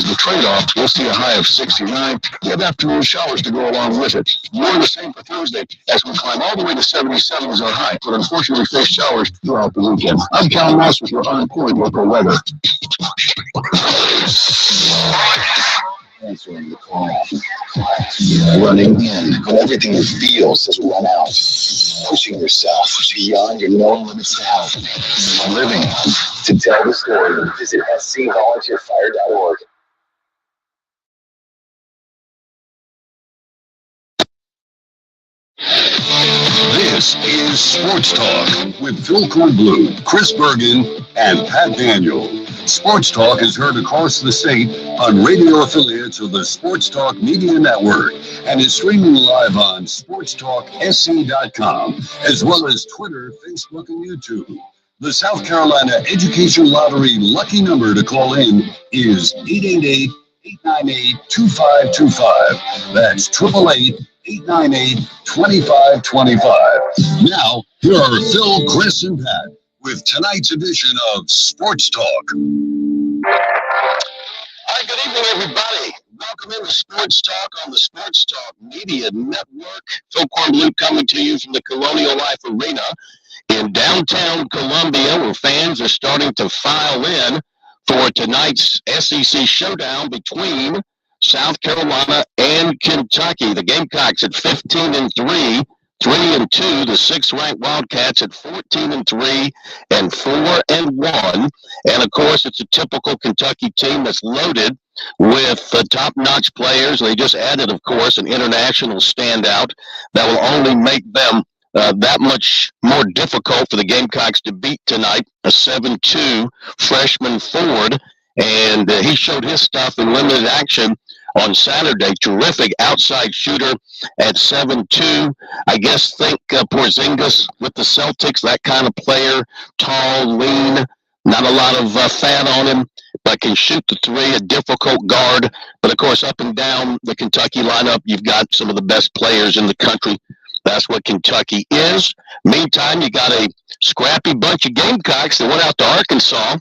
as the trade-off, we'll see a high of 69. We have afternoon showers to go along with it. More the same for Thursday as we climb all the way to 77 as our high, but unfortunately face showers throughout the weekend. I'm Cal Moss with your on-point local weather. Answering the call. Running in when everything you feel says run out. Pushing yourself beyond your known limits to help. Living to tell the story. Visit scvolunteerfire.org. This is Sports Talk with Phil Kornblum, Chris Bergen, and Pat Daniel. Sports Talk is heard across the state on radio affiliates of the Sports Talk Media Network and is streaming live on SportsTalkSC.com, as well as Twitter, Facebook, and YouTube. The South Carolina Education Lottery lucky number to call in is 888-898-2525. That's 888-898-2525. Now, here are Phil, Chris, and Pat with tonight's edition of Sports Talk. All right, good evening, everybody. Welcome into Sports Talk on the Sports Talk Media Network. Phil Kornblum coming to you from the Colonial Life Arena in downtown Columbia, where fans are starting to file in for tonight's SEC showdown between South Carolina and Kentucky. The Gamecocks at 15-3. 3-2, the sixth-ranked Wildcats at 14-3 and 4-1, and of course it's a typical Kentucky team that's loaded with top-notch players. They just added, of course, an international standout that will only make them that much more difficult for the Gamecocks to beat tonight. A 7-2 freshman Ford, and he showed his stuff in limited action on Saturday. Terrific outside shooter at 7'2". I guess think Porzingis with the Celtics, that kind of player, tall, lean, not a lot of fat on him, but can shoot the three, a difficult guard. But, of course, up and down the Kentucky lineup, you've got some of the best players in the country. That's what Kentucky is. Meantime, you got a scrappy bunch of Gamecocks that went out to Arkansas,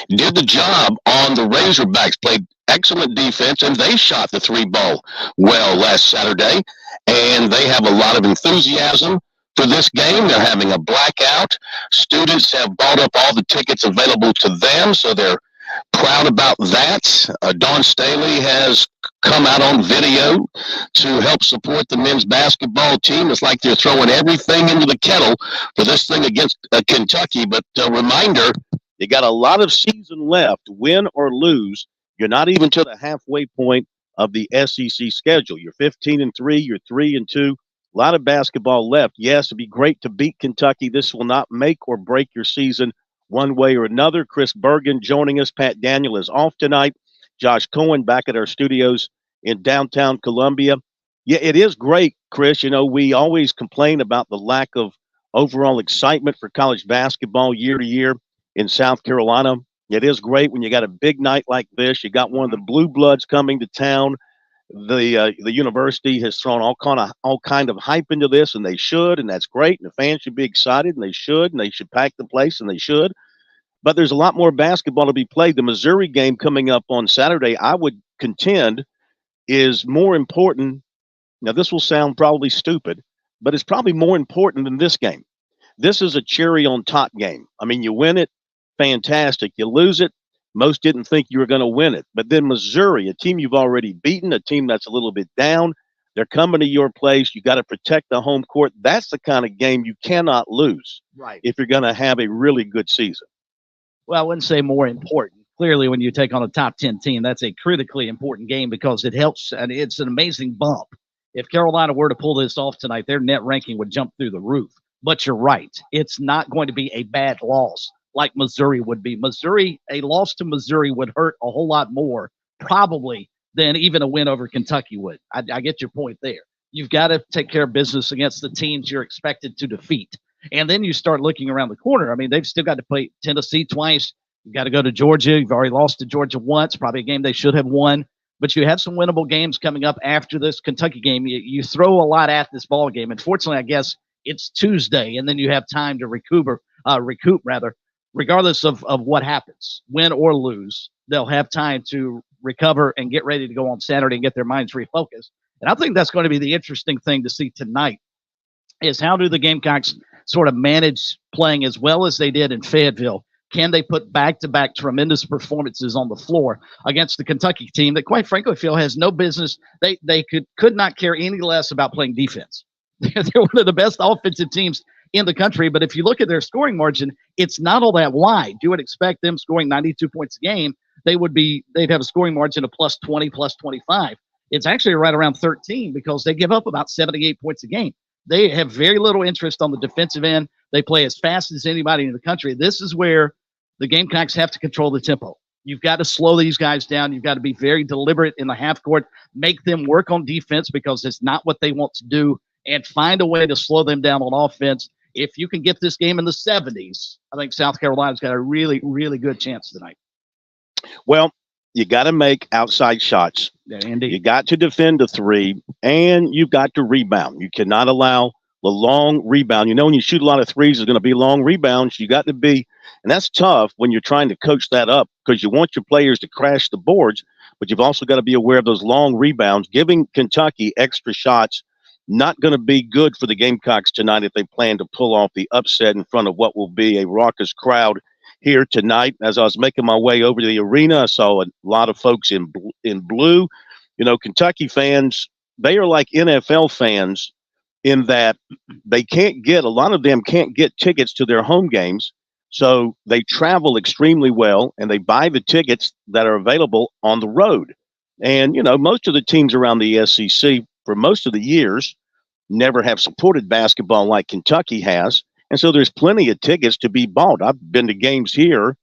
did the job on the Razorbacks, played excellent defense, and they shot the three ball well last Saturday, and they have a lot of enthusiasm for this game. They're having a blackout. Students have bought up all the tickets available to them, so they're proud about that. Dawn Staley has come out on video to help support the men's basketball team. It's like they're throwing everything into the kettle for this thing against Kentucky, but a reminder, you got a lot of season left, win or lose. You're not even to the halfway point of the SEC schedule. You're 15-3, you're 3-2. A lot of basketball left. Yes, it'd be great to beat Kentucky. This will not make or break your season one way or another. Chris Bergen joining us. Pat Daniel is off tonight. Josh Cohen back at our studios in downtown Columbia. Yeah, it is great, Chris. You know, we always complain about the lack of overall excitement for college basketball year to year in South Carolina. It is great when you got a big night like this. You got one of the blue bloods coming to town. The university has thrown all kind of hype into this, and they should, and that's great. And the fans should be excited, and they should pack the place, and they should. But there's a lot more basketball to be played. The Missouri game coming up on Saturday, I would contend, is more important. Now, this will sound probably stupid, but it's probably more important than this game. This is a cherry on top game. I mean, you win it, fantastic. You lose it, most didn't think you were going to win it. But then Missouri, a team you've already beaten, a team that's a little bit down, they're coming to your place. You got to protect the home court. That's the kind of game you cannot lose, right, if you're going to have a really good season. Well, I wouldn't say more important. Clearly, when you take on a top 10 team, that's a critically important game because it helps, and it's an amazing bump. If Carolina were to pull this off tonight, their net ranking would jump through the roof. But you're right. It's not going to be a bad loss like Missouri would be. A loss to Missouri would hurt a whole lot more, probably, than even a win over Kentucky would. I get your point there. You've got to take care of business against the teams you're expected to defeat. And then you start looking around the corner. I mean, they've still got to play Tennessee twice. You've got to go to Georgia. You've already lost to Georgia once, probably a game they should have won. But you have some winnable games coming up after this Kentucky game. You throw a lot at this ball game. Unfortunately, I guess it's Tuesday, and then you have time to recoup regardless of what happens, win or lose, they'll have time to recover and get ready to go on Saturday and get their minds refocused. And I think that's going to be the interesting thing to see tonight is how do the Gamecocks sort of manage playing as well as they did in Fayetteville? Can they put back-to-back tremendous performances on the floor against the Kentucky team that, quite frankly, I feel has no business? They could not care any less about playing defense. They're one of the best offensive teams in the country, but if you look at their scoring margin, it's not all that wide. You would expect them scoring 92 points a game. They'd have a scoring margin of plus 20, plus 25. It's actually right around 13 because they give up about 78 points a game. They have very little interest on the defensive end. They play as fast as anybody in the country. This is where the Gamecocks have to control the tempo. You've got to slow these guys down. You've got to be very deliberate in the half court, make them work on defense because it's not what they want to do, and find a way to slow them down on offense. If you can get this game in the 70s, I think South Carolina's got a really, really good chance tonight. Well, you got to make outside shots. Yeah, indeed. You got to defend the three, and you've got to rebound. You cannot allow the long rebound. You know, when you shoot a lot of threes, there's going to be long rebounds. You got to be, and that's tough when you're trying to coach that up because you want your players to crash the boards, but you've also got to be aware of those long rebounds. Giving Kentucky extra shots, not going to be good for the Gamecocks tonight if they plan to pull off the upset in front of what will be a raucous crowd here tonight. As I was making my way over to the arena, I saw a lot of folks in blue. You know, Kentucky fans, they are like NFL fans in that they can't get, a lot of them can't get tickets to their home games. So they travel extremely well and they buy the tickets that are available on the road. And, you know, most of the teams around the SEC for most of the years never have supported basketball like Kentucky has. And so there's plenty of tickets to be bought. I've been to games here.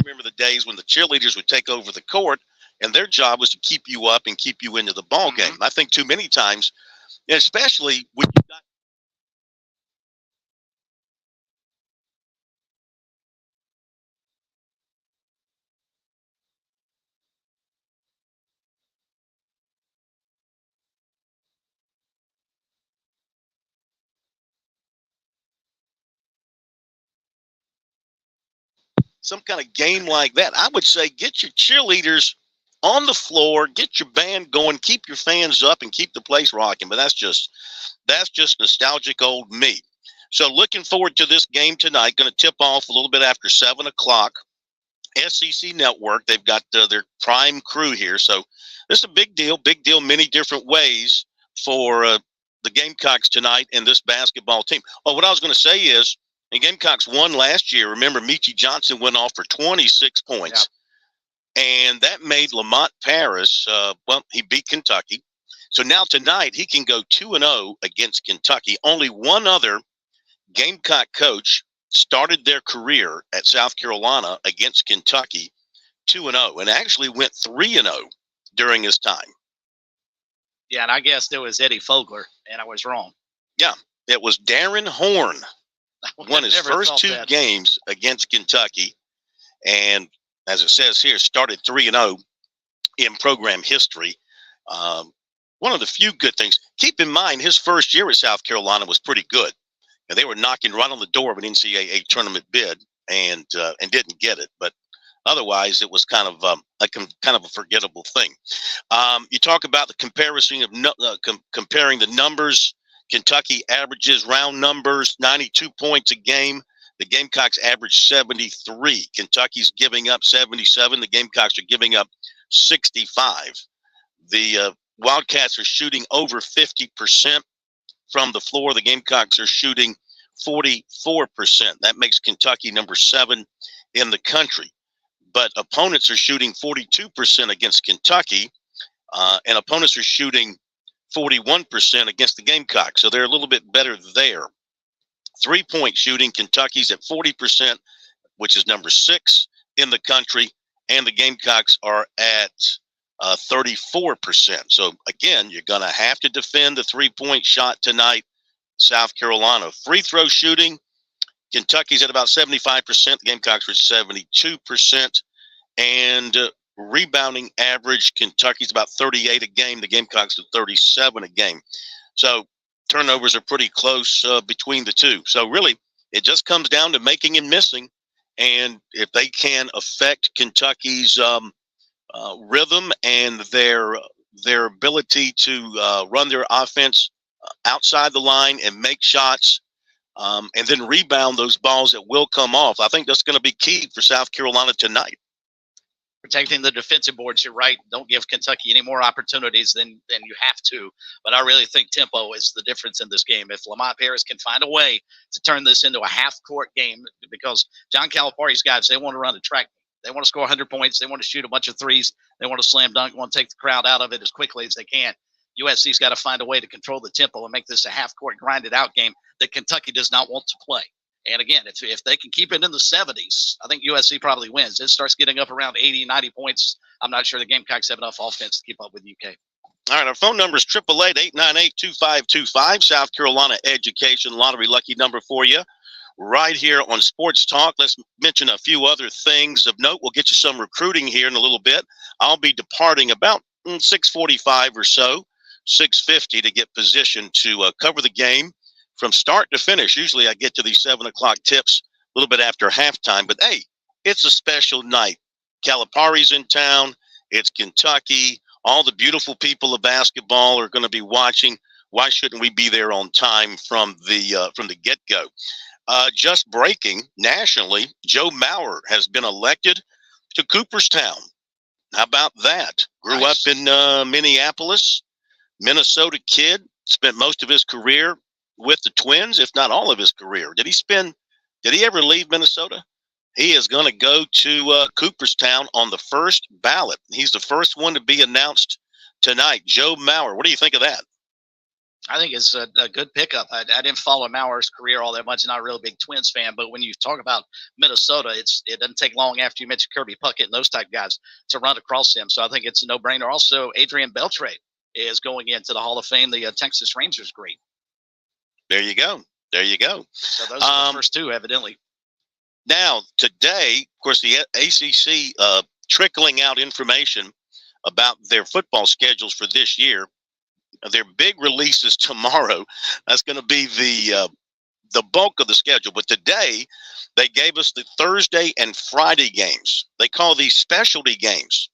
Remember the days when the cheerleaders would take over the court and their job was to keep you up and keep you into the ball game. I think too many times, especially when you got some kind of game like that, I would say get your cheerleaders on the floor, get your band going, keep your fans up, and keep the place rocking. But that's just nostalgic old me. So looking forward to this game tonight. Going to tip off a little bit after 7 o'clock. SEC Network, they've got their prime crew here. So this is a big deal, many different ways for the Gamecocks tonight and this basketball team. Oh, what I was going to say is, the Gamecocks won last year. Remember, Michie Johnson went off for 26 points. Yeah. And that made Lamont Paris, he beat Kentucky. So now tonight he can go 2-0 against Kentucky. Only one other Gamecock coach started their career at South Carolina against Kentucky 2-0 and actually went 3-0 during his time. Yeah, and I guessed it was Eddie Fogler, and I was wrong. Yeah, it was Darren Horn. Won his first two games against Kentucky, and as it says here, started 3-0 in program history. One of the few good things. Keep in mind, his first year at South Carolina was pretty good. And they were knocking right on the door of an NCAA tournament bid and didn't get it. But otherwise, it was kind of a forgettable thing. You talk about the comparison of comparing the numbers. Kentucky averages round numbers 92 points a game. The Gamecocks average 73. Kentucky's giving up 77. The Gamecocks are giving up 65. The Wildcats are shooting over 50% from the floor. The Gamecocks are shooting 44%. That makes Kentucky number 7 in the country. But opponents are shooting 42% against Kentucky, and opponents are shooting 41% against the Gamecocks. So they're a little bit better there. 3-point shooting, Kentucky's at 40%, which is number 6 in the country, and the Gamecocks are at 34%. So again, you're going to have to defend the 3-point shot tonight, South Carolina. Free throw shooting, Kentucky's at about 75%. The Gamecocks are 72%. And rebounding average, Kentucky's about 38 a game. The Gamecocks are 37 a game. So turnovers are pretty close between the two. So really, it just comes down to making and missing. And if they can affect Kentucky's rhythm and their ability to run their offense outside the line and make shots and then rebound those balls that will come off, I think that's going to be key for South Carolina tonight. Protecting the defensive boards, you're right. Don't give Kentucky any more opportunities than you have to. But I really think tempo is the difference in this game. If Lamont Paris can find a way to turn this into a half-court game, because John Calipari's guys, they want to run a track. They want to score 100 points. They want to shoot a bunch of threes. They want to slam dunk, want to take the crowd out of it as quickly as they can. USC's got to find a way to control the tempo and make this a half-court grinded-out game that Kentucky does not want to play. And again, if they can keep it in the 70s, I think USC probably wins. It starts getting up around 80, 90 points. I'm not sure the Gamecocks have enough offense to keep up with UK. All right, our phone number is 888-898-2525. South Carolina Education Lottery lucky number for you right here on Sports Talk. Let's mention a few other things of note. We'll get you some recruiting here in a little bit. I'll be departing about 6:45 or so, 6:50 to get positioned to cover the game from start to finish. Usually I get to these 7 o'clock tips a little bit after halftime, but hey, it's a special night. Calipari's in town. It's Kentucky. All the beautiful people of basketball are going to be watching. Why shouldn't we be there on time from the get-go? Just breaking nationally, Joe Mauer has been elected to Cooperstown. How about that? Grew up in Minneapolis, Minnesota kid, spent most of his career with the Twins, if not all of his career. Did he ever leave Minnesota? He is going to go to Cooperstown on the first ballot. He's the first one to be announced tonight. Joe Mauer. What do you think of that? I think it's a good pickup. I didn't follow Mauer's career all that much. Not a really big Twins fan, but when you talk about Minnesota, it doesn't take long after you mention Kirby Puckett and those type guys to run across him. So I think it's a no-brainer. Also, Adrian Beltre is going into the Hall of Fame, the Texas Rangers great. There you go. So those are the first two, evidently. Now, today, of course, the ACC trickling out information about their football schedules for this year. Their big releases tomorrow. That's going to be the bulk of the schedule. But today, they gave us the Thursday and Friday games. They call these specialty games.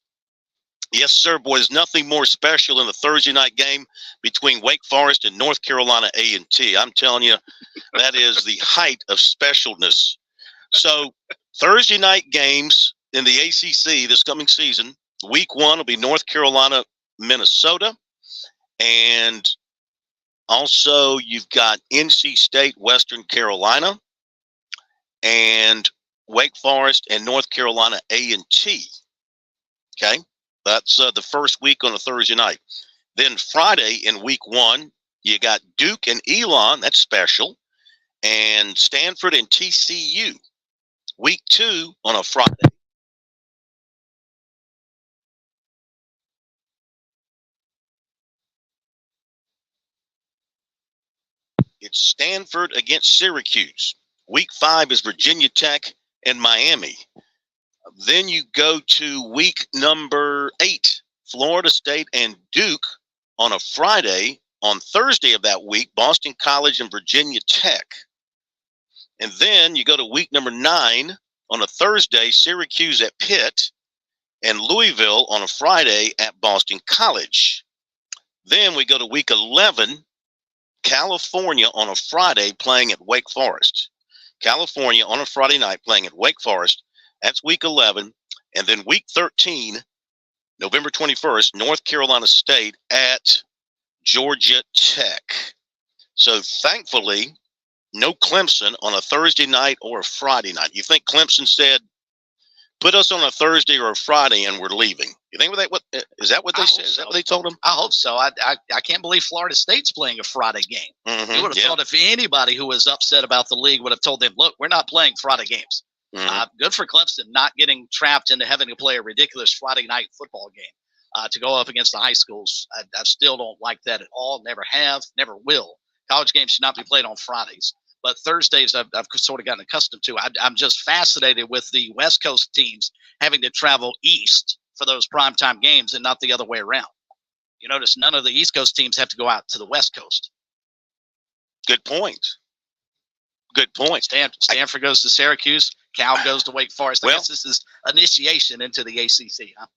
Yes, sir, boys. Nothing more special than the Thursday night game between Wake Forest and North Carolina A&T. I'm telling you, that is the height of specialness. So Thursday night games in the ACC this coming season, week 1 will be North Carolina, Minnesota. And also you've got NC State, Western Carolina, and Wake Forest and North Carolina A&T. Okay, that's the first week on a Thursday night. Then Friday in week 1, you got Duke and Elon. That's special. And Stanford and TCU. Week 2 on a Friday. It's Stanford against Syracuse. Week 5 is Virginia Tech and Miami. Then you go to week number 8, Florida State and Duke on a Friday. On Thursday of that week, Boston College and Virginia Tech. And then you go to week number 9 on a Thursday, Syracuse at Pitt, and Louisville on a Friday at Boston College. Then we go to week 11, California on a Friday playing at Wake Forest. California on a Friday night playing at Wake Forest. That's week 11. And then week 13, November 21st, North Carolina State at Georgia Tech. So thankfully, no Clemson on a Thursday night or a Friday night. You think Clemson said, put us on a Thursday or a Friday and we're leaving? You think is that what they said? Is that what they told them? I hope so. I can't believe Florida State's playing a Friday game. Mm-hmm, You would have thought if anybody who was upset about the league would have told them, look, we're not playing Friday games. Mm-hmm. Good for Clemson not getting trapped into having to play a ridiculous Friday night football game to go up against the high schools. I still don't like that at all. Never have, never will. College games should not be played on Fridays. But Thursdays, I've sort of gotten accustomed to. I'm just fascinated with the West Coast teams having to travel east for those primetime games and not the other way around. You notice none of the East Coast teams have to go out to the West Coast. Good point. Good point. Stanford goes to Syracuse. Cal goes to Wake Forest. I Well, guess this is initiation into the ACC, huh?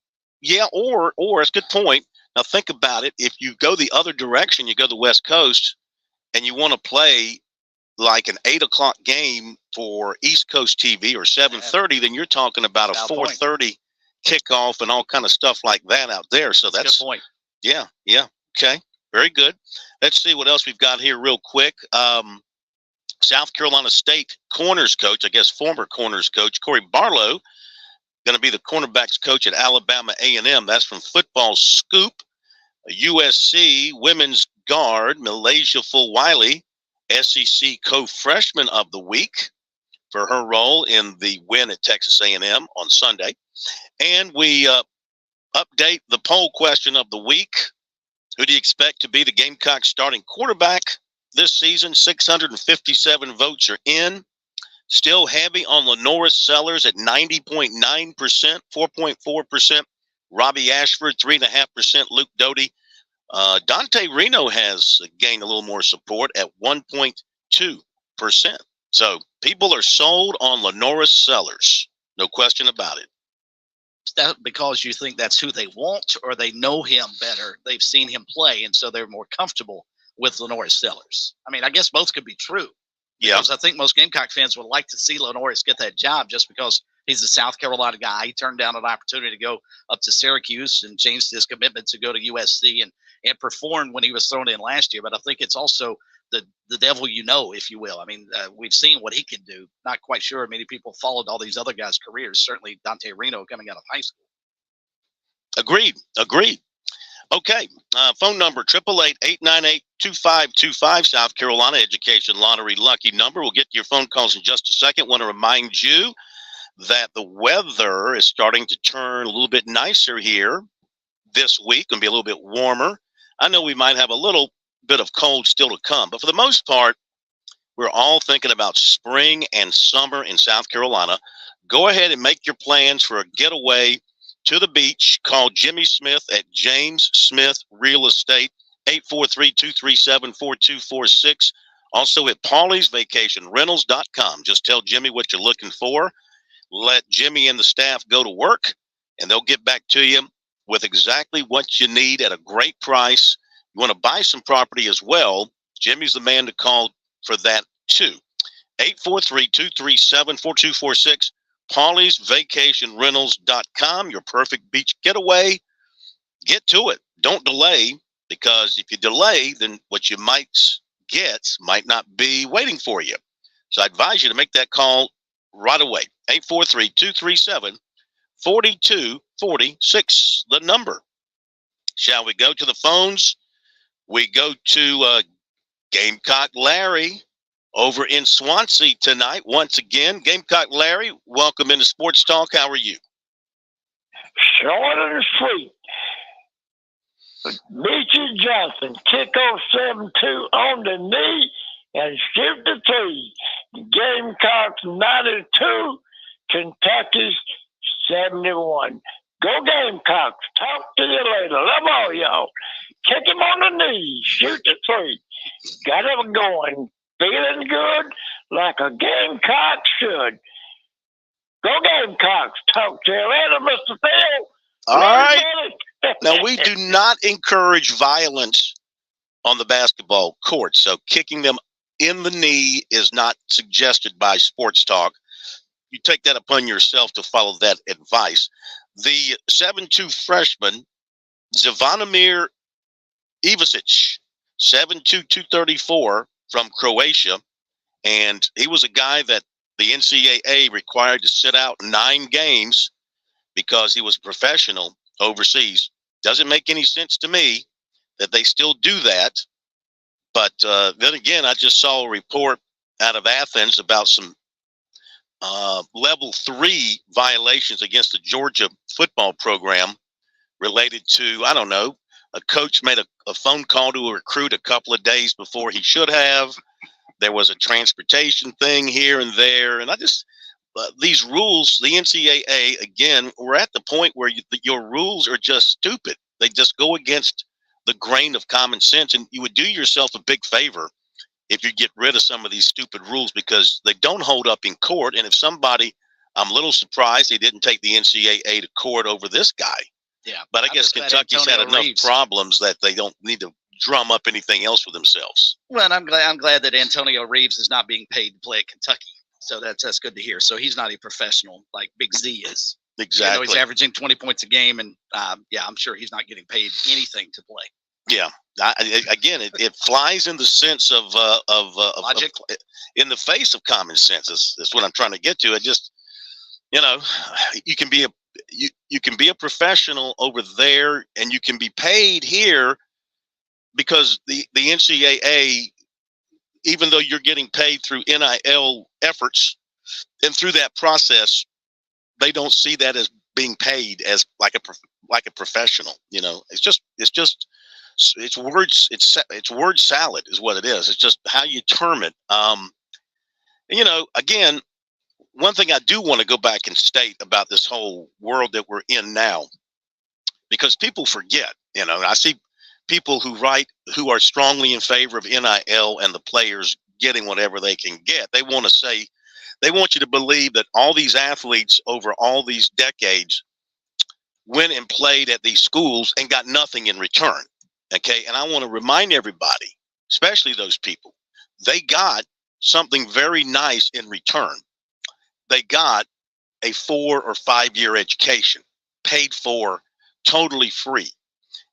Yeah, or it's a good point. Now think about it. If you go the other direction, you go the West Coast, and you want to play like an 8 o'clock game for East Coast TV or 7:30, then you're talking about a 4:30 kickoff and all kind of stuff like that out there. So that's a good point. Yeah. Okay. Very good. Let's see what else we've got here real quick. South Carolina State corners coach, I guess former corners coach, Corey Barlow, going to be the cornerbacks coach at Alabama A&M. That's from Football Scoop. USC women's guard, Malaysia Fulwiley, SEC co-freshman of the week for her role in the win at Texas A&M on Sunday. And we update the poll question of the week. Who do you expect to be the Gamecocks starting quarterback this season? 657 votes are in. Still heavy on Lenoris Sellers at 90.9%, 4.4%. Robbie Ashford, 3.5%. Luke Doty. Dante Reno has gained a little more support at 1.2%. So people are sold on Lenoris Sellers. No question about it. Is that because you think that's who they want, or they know him better? They've seen him play, and so they're more comfortable with Lenoris Sellers. I mean, I guess both could be true. Yeah. Because I think most Gamecock fans would like to see Lenoris get that job just because he's a South Carolina guy. He turned down an opportunity to go up to Syracuse and changed his commitment to go to USC and performed when he was thrown in last year. But I think it's also the devil you know, if you will. I mean, we've seen what he can do. Not quite sure many people followed all these other guys' careers, certainly Dante Reno coming out of high school. Agreed. Okay, phone number 888-898-2525, South Carolina Education Lottery lucky number. We'll get to your phone calls in just a second. Want to remind you that the weather is starting to turn a little bit nicer here this week. Going to be a little bit warmer. I know we might have a little bit of cold still to come, but for the most part, we're all thinking about spring and summer in South Carolina. Go ahead and make your plans for a getaway to the beach. Call Jimmy Smith at James Smith Real Estate, 843-237-4246. Also at Paulie'sVacationRentals.com. Just tell Jimmy what you're looking for. Let Jimmy and the staff go to work, and they'll get back to you with exactly what you need at a great price. You want to buy some property as well, Jimmy's the man to call for that too. 843-237-4246, Paulie'sVacationRentals.com, your perfect beach getaway. Get to it. Don't delay, because if you delay, then what you might get might not be waiting for you. So I advise you to make that call right away. 843-237-4246, the number. Shall we go to the phones? We go to Gamecock Larry over in Swansea tonight. Once again, Gamecock Larry, welcome into Sports Talk. How are you? Short and sweet. Beachy Johnson, kick off 7-2 on the knee and shoot the three. Gamecocks 92, Kentucky's 71. Go Gamecocks. Talk to you later. Love all y'all. Kick him on the knee. Shoot the three. Got him going. Feeling good like a Gamecock should. Go Gamecocks. Talk to you later, Mr. Phil. All right. Now, we do not encourage violence on the basketball court, so kicking them in the knee is not suggested by Sports Talk. You take that upon yourself to follow that advice. The 7'2 freshman, Zvonimir Ivasic, 7'2", 234 from Croatia, and he was a guy that the NCAA required to sit out 9 games because he was a professional overseas. Doesn't make any sense to me that they still do that. But then again, I just saw a report out of Athens about some level 3 violations against the Georgia football program related to, I don't know, a coach made a phone call to a recruit a couple of days before he should have. There was a transportation thing here and there. And I just, these rules, the NCAA, again, we're at the point where your rules are just stupid. They just go against the grain of common sense. And you would do yourself a big favor if you get rid of some of these stupid rules, because they don't hold up in court. And if somebody, I'm a little surprised they didn't take the NCAA to court over this guy. Yeah. But I guess Kentucky's had enough problems that they don't need to drum up anything else for themselves. Well, and I'm glad that Antonio Reeves is not being paid to play at Kentucky. So that's good to hear. So he's not a professional like Big Z is. Exactly. You know, he's averaging 20 points a game, and yeah, I'm sure he's not getting paid anything to play. Yeah. Again, it flies in the sense of logic, in the face of common sense. That's what I'm trying to get to. It just, you know, you can be a professional over there, and you can be paid here, because the NCAA, even though you're getting paid through NIL efforts, and through that process, they don't see that as being paid as like a professional. You know, it's word salad is what it is. It's just how you term it. And, you know, again, one thing I do want to go back and state about this whole world that we're in now, because people forget, you know, I see people who are strongly in favor of NIL and the players getting whatever they can get. They want you to believe that all these athletes over all these decades went and played at these schools and got nothing in return. Okay. And I want to remind everybody, especially those people, they got something very nice in return. They got a 4 or 5 year education paid for, totally free.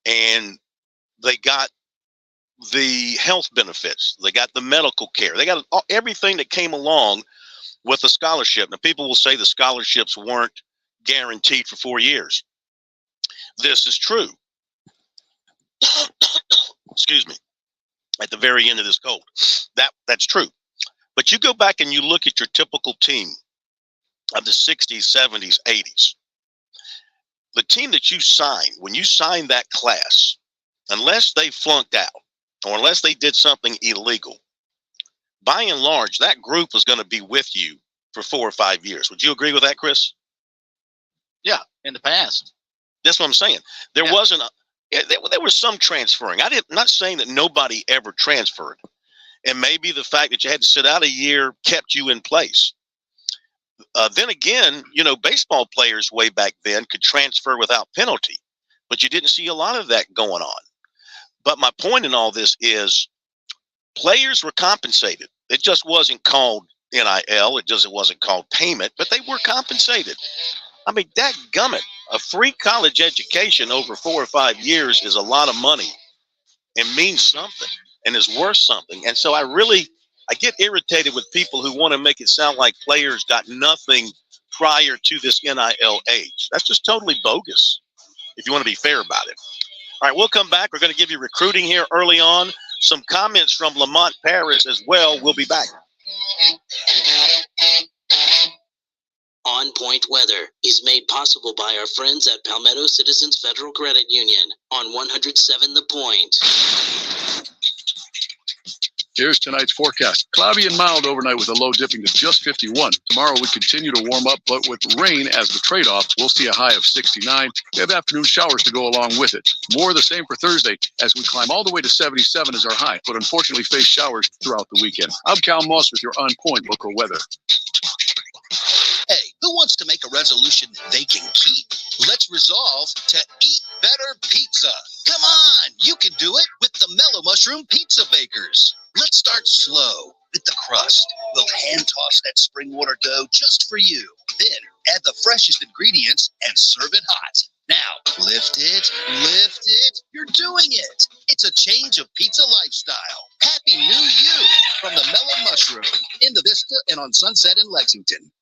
And they got the health benefits. They got the medical care. They got everything that came along with a scholarship. Now, people will say the scholarships weren't guaranteed for 4 years. This is true. Excuse me. At the very end of this cold. That's true. But you go back and you look at your typical team of the 60s, 70s, 80s. The team that you sign, when you sign that class, unless they flunked out or unless they did something illegal, by and large, that group was going to be with you for 4 or 5 years. Would you agree with that, Chris? Yeah, in the past. That's what I'm saying. There was some transferring. I'm not saying that nobody ever transferred. And maybe the fact that you had to sit out a year kept you in place. Then again, you know, baseball players way back then could transfer without penalty. but you didn't see a lot of that going on. But my point in all this is players were compensated. It just wasn't called NIL. It wasn't called payment, but they were compensated. I mean, dadgummit, a free college education over 4 or 5 years is a lot of money and means something and is worth something. And so I get irritated with people who want to make it sound like players got nothing prior to this NIL age. That's just totally bogus, if you want to be fair about it. All right, we'll come back. We're going to give you recruiting here early on. Some comments from Lamont Paris as well. We'll be back. On Point Weather is made possible by our friends at Palmetto Citizens Federal Credit Union on 107 The Point. Here's tonight's forecast. Cloudy and mild overnight with a low dipping to just 51. Tomorrow we continue to warm up, but with rain as the trade-off, we'll see a high of 69. We have afternoon showers to go along with it. More the same for Thursday as we climb all the way to 77 as our high, but unfortunately face showers throughout the weekend. I'm Cal Moss with your On Point local weather. Hey, who wants to make a resolution they can keep? Let's resolve to eat better pizza. Come on, you can do it with the Mellow Mushroom Pizza Bakers. Let's start slow with the crust. We'll hand toss that spring water dough just for you. Then add the freshest ingredients and serve it hot. Now, lift it. You're doing it. It's a change of pizza lifestyle. Happy New You from the Mellow Mushroom in the Vista and on Sunset in Lexington.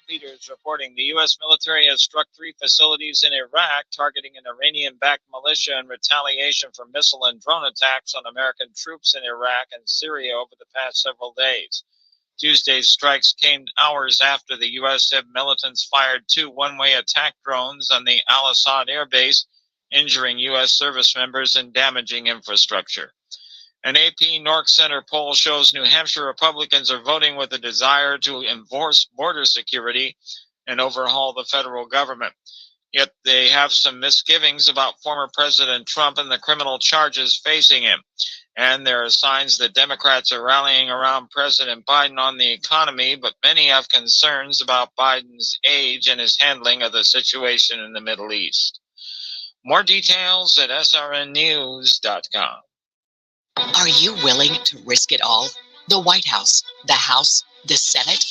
Leaders reporting the U.S. military has struck 3 facilities in Iraq, targeting an Iranian-backed militia in retaliation for missile and drone attacks on American troops in Iraq and Syria over the past several days. Tuesday's strikes came hours after the U.S. said militants fired 2 one-way attack drones on the Al-Assad air base, injuring U.S. service members and damaging infrastructure. An AP North Center poll shows New Hampshire Republicans are voting with a desire to enforce border security and overhaul the federal government. Yet they have some misgivings about former President Trump and the criminal charges facing him. And there are signs that Democrats are rallying around President Biden on the economy, but many have concerns about Biden's age and his handling of the situation in the Middle East. More details at srnnews.com. Are you willing to risk it all? The White House, the House, the Senate,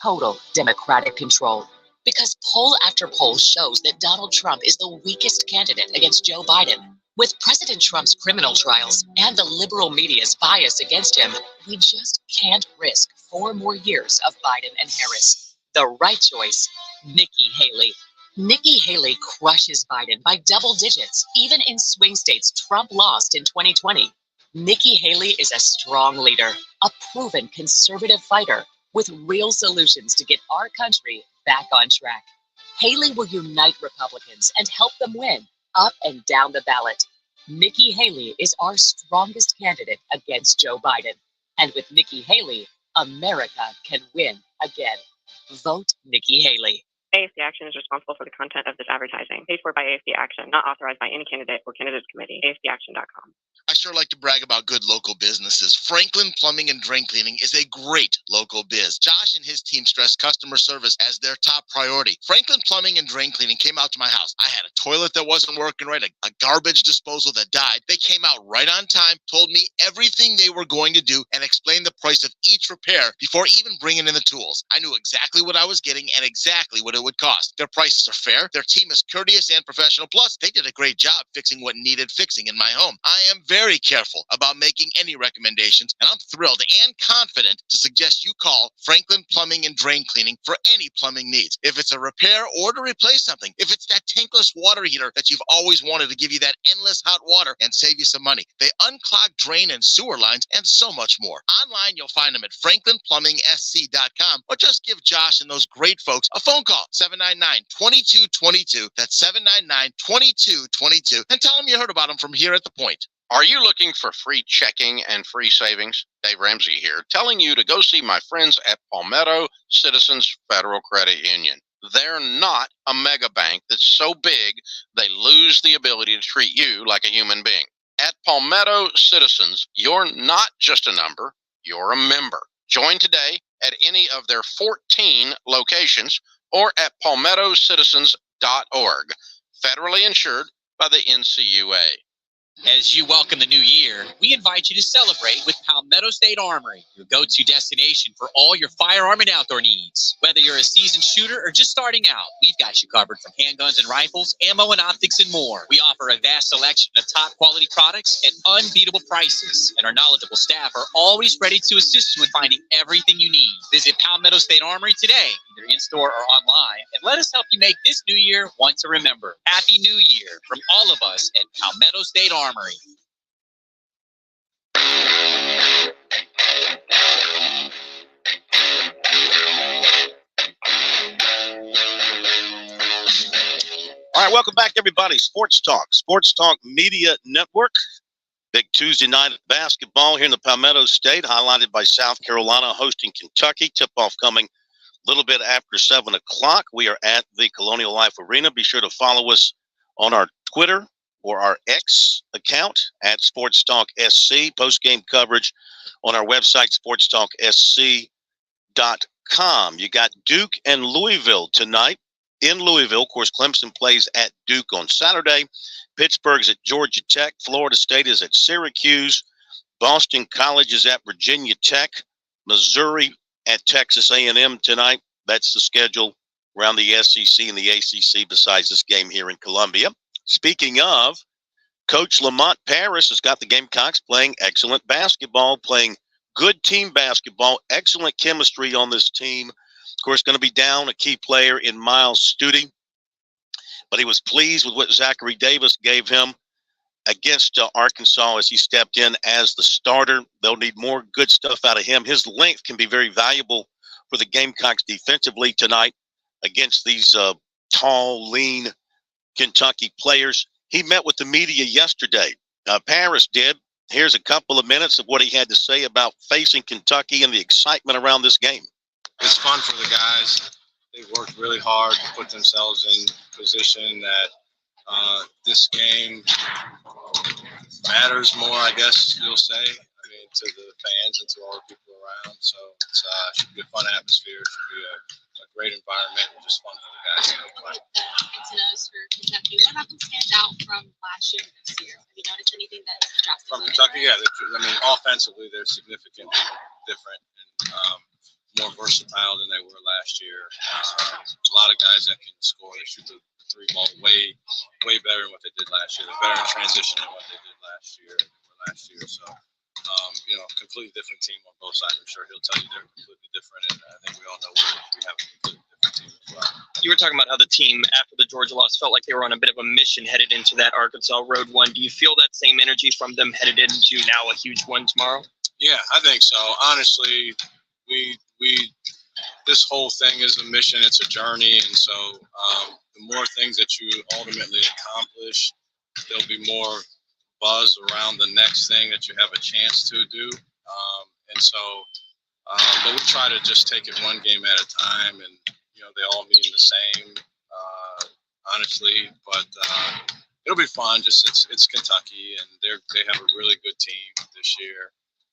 total Democratic control. Because poll after poll shows that Donald Trump is the weakest candidate against Joe Biden. With President Trump's criminal trials and the liberal media's bias against him, we just can't risk 4 more years of Biden and Harris. The right choice, Nikki Haley. Nikki Haley crushes Biden by double digits, even in swing states Trump lost in 2020. Nikki Haley is a strong leader, a proven conservative fighter with real solutions to get our country back on track. Haley will unite Republicans and help them win up and down the ballot. Nikki Haley is our strongest candidate against Joe Biden. And with Nikki Haley, America can win again. Vote Nikki Haley. AFC Action is responsible for the content of this advertising. Paid for by AFC Action, not authorized by any candidate or candidates committee. AFCAction.com. I sure like to brag about good local businesses. Franklin Plumbing and Drain Cleaning is a great local biz. Josh and his team stress customer service as their top priority. Franklin Plumbing and Drain Cleaning came out to my house. I had a toilet that wasn't working right, a garbage disposal that died. They came out right on time, told me everything they were going to do, and explained the price of each repair before even bringing in the tools. I knew exactly what I was getting and exactly what it would cost. Their prices are fair. Their team is courteous and professional. Plus, they did a great job fixing what needed fixing in my home. I am very careful about making any recommendations, and I'm thrilled and confident to suggest you call Franklin Plumbing and Drain Cleaning for any plumbing needs. If it's a repair or to replace something, if it's that tankless water heater that you've always wanted to give you that endless hot water and save you some money. They unclog drain and sewer lines and so much more. Online, you'll find them at franklinplumbing.sc.com or just give Josh and those great folks a phone call, 799-2222. That's 799-2222. And tell them you heard about them from here at The Point. Are you looking for free checking and free savings? Dave Ramsey here, telling you to go see my friends at Palmetto Citizens Federal Credit Union. They're not a mega bank that's so big they lose the ability to treat you like a human being. At Palmetto Citizens, you're not just a number, you're a member. Join today at any of their 14 locations or at palmettocitizens.org. Federally insured by the NCUA. As you welcome the new year, we invite you to celebrate with Palmetto State Armory, your go-to destination for all your firearm and outdoor needs. Whether you're a seasoned shooter or just starting out, we've got you covered from handguns and rifles, ammo and optics, and more. We offer a vast selection of top-quality products at unbeatable prices, and our knowledgeable staff are always ready to assist you in finding everything you need. Visit Palmetto State Armory today, either in-store or online, and let us help you make this new year one to remember. Happy New Year from all of us at Palmetto State Armory. All right, welcome back, everybody. Sports Talk Media Network. Big Tuesday night of basketball here in the Palmetto State, highlighted by South Carolina hosting Kentucky. Tip-off coming a little bit after 7 o'clock. We are at the Colonial Life Arena. Be sure to follow us on our Twitter or our X account at SportsTalkSC. Post-game coverage on our website, SportsTalkSC.com. You got Duke and Louisville tonight. In Louisville, of course, Clemson plays at Duke on Saturday. Pittsburgh's at Georgia Tech. Florida State is at Syracuse. Boston College is at Virginia Tech. Missouri at Texas A&M tonight. That's the schedule around the SEC and the ACC besides this game here in Columbia. Speaking of, Coach Lamont Paris has got the Gamecocks playing excellent basketball, playing good team basketball, excellent chemistry on this team. Of course, going to be down a key player in Miles Stute, but he was pleased with what Zachary Davis gave him against Arkansas as he stepped in as the starter. They'll need more good stuff out of him. His length can be very valuable for the Gamecocks defensively tonight against these tall, lean Kentucky players. He met with the media yesterday. Paris did. Here's a couple of minutes of what he had to say about facing Kentucky and the excitement around this game. It's fun for the guys. They've worked really hard to put themselves in position that this game matters more, I guess you'll say. I mean, to the fans and to all the people around. So it should be a fun atmosphere. It should be a great environment and just fun for the guys to play. For Kentucky, what happened stands out from last year to this year? Have you noticed anything that's drastically from Kentucky? different? Yeah, I mean, offensively, they're significantly different and more versatile than they were last year. A lot of guys that can score. They shoot the three ball way better than what they did last year. They're better in transition than what they did last year. So, completely different team on both sides. I'm sure he'll tell you they're completely different, and I think we all know we have a completely different team as well. You were talking about how the team, after the Georgia loss, felt like they were on a bit of a mission headed into that Arkansas Road one. Do you feel that same energy from them headed into now a huge one tomorrow? Yeah, I think so. Honestly, we this whole thing is a mission. It's a journey, and so the more things that you ultimately accomplish, there'll be more buzz around the next thing that you have a chance to do. But we try to just take it one game at a time, and they all mean the same, honestly. But it'll be fun. Just it's Kentucky, and they have a really good team this year.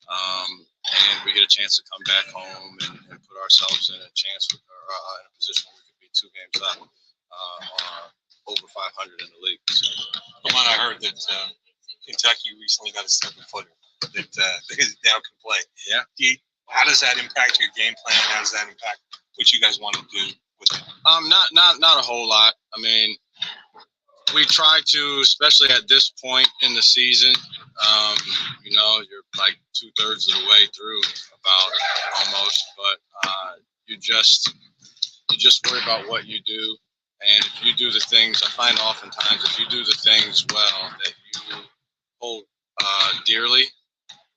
And we get a chance to come back home and put ourselves in a chance in a position where we could be 2 games up, over 500 in the league. So, I heard that Kentucky recently got a 7-footer that now can play. Yeah. How does that impact your game plan? How does that impact what you guys want to do with it? Not a whole lot. I mean, we try to, especially at this point in the season, you're like 2/3 of the way through, about almost, but you just worry about what you do, and if you do the things, I find oftentimes if you do the things well that you hold dearly,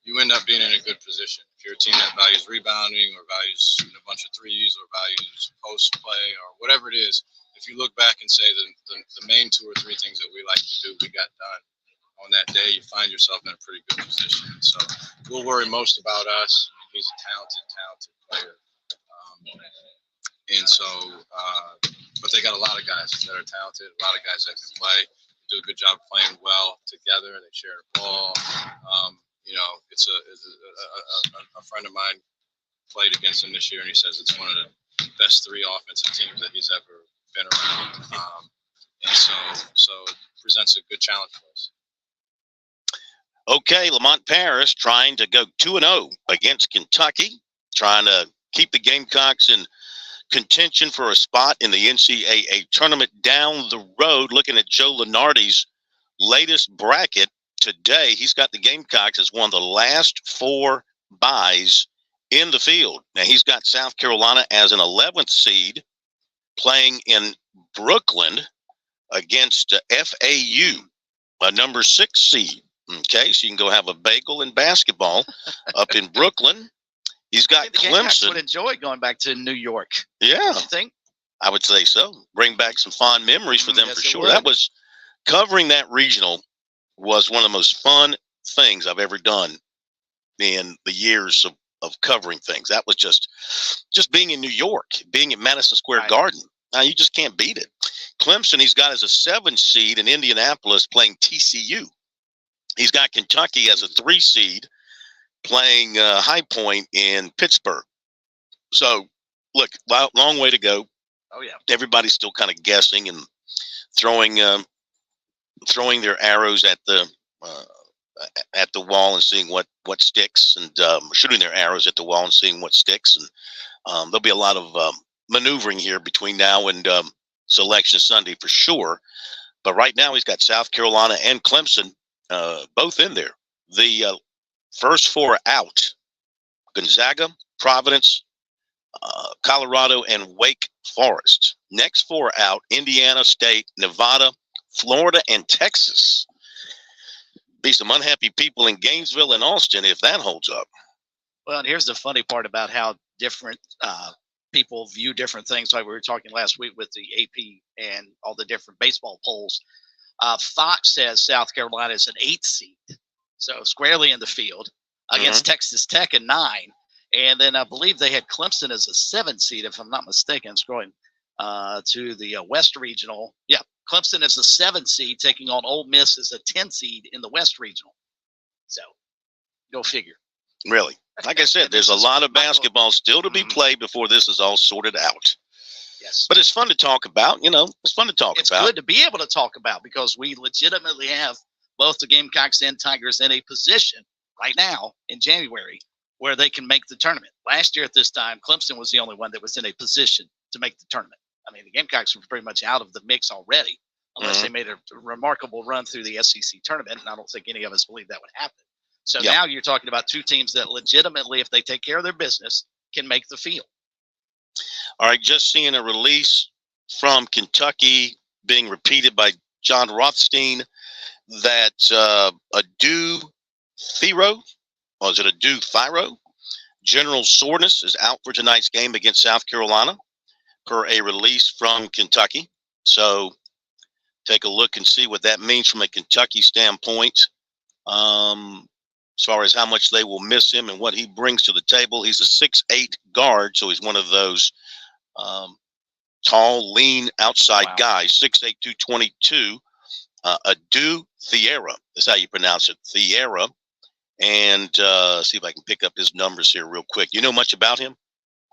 you end up being in a good position. If you're a team that values rebounding or values shooting a bunch of threes or values post play or whatever it is, if you look back and say the main 2 or 3 things that we like to do, we got done on that day, you find yourself in a pretty good position. So we'll worry most about us. I mean, he's a talented player. But they got a lot of guys that are talented, a lot of guys that can play, do a good job playing well together. They share the ball. It's a friend of mine played against them this year, and he says it's one of the best 3 offensive teams that he's ever been around. And so it presents a good challenge for us. Okay, Lamont Paris trying to go 2-0 against Kentucky, trying to keep the Gamecocks in contention for a spot in the NCAA tournament down the road. Looking at Joe Lenardi's latest bracket today, he's got the Gamecocks as one of the last 4 buys in the field. Now, he's got South Carolina as an 11th seed playing in Brooklyn against FAU, a number 6 seed. Okay, so you can go have a bagel and basketball up in Brooklyn. He's got the Gamecocks Clemson. would enjoy going back to New York. Yeah. Don't you think? I would say so. Bring back some fond memories for them yes, for it sure. would. That was covering that regional was one of the most fun things I've ever done in the years of covering things. That was just being in New York, being at Madison Square Garden. Now you just can't beat it. Clemson, he's got as a 7 seed in Indianapolis playing TCU. He's got Kentucky as a 3 seed playing High Point in Pittsburgh. So, look, long way to go. Oh, yeah. Everybody's still kind of guessing and throwing their arrows at the wall and seeing what sticks, and shooting their arrows at the wall and seeing what sticks. And there'll be a lot of maneuvering here between now and Selection Sunday for sure. But right now he's got South Carolina and Clemson both in there. The first 4 out: Gonzaga, Providence, Colorado, and Wake Forest. Next 4 out: Indiana State, Nevada, Florida, and Texas. Be some unhappy people in Gainesville and Austin if that holds up. Well, and here's the funny part about how different people view different things. Like we were talking last week with the AP and all the different baseball polls. Fox says South Carolina is an 8th seed, so squarely in the field against Texas Tech at 9. And then I believe they had Clemson as a 7th seed, if I'm not mistaken, scrolling to the West Regional. Yeah, Clemson is the 7th seed taking on Ole Miss as a 10th seed in the West Regional. So go figure. Really. Like I said, there's a lot of basketball still to be played before this is all sorted out. Yes. But it's fun to talk about. It's fun to talk about. It's good to be able to talk about because we legitimately have both the Gamecocks and Tigers in a position right now in January where they can make the tournament. Last year at this time, Clemson was the only one that was in a position to make the tournament. I mean, the Gamecocks were pretty much out of the mix already, unless they made a remarkable run through the SEC tournament, and I don't think any of us believe that would happen. So now you're talking about 2 teams that legitimately, if they take care of their business, can make the field. All right, just seeing a release from Kentucky being repeated by John Rothstein that Adu Thiro, or is it Adu Thyro? General soreness is out for tonight's game against South Carolina per a release from Kentucky. So take a look and see what that means from a Kentucky standpoint. As far as how much they will miss him and what he brings to the table. He's a 6'8" guard, so he's one of those tall, lean, outside guys, 6'8", 222. Adu Thieira is how you pronounce it, Thieira. And see if I can pick up his numbers here real quick. You know much about him?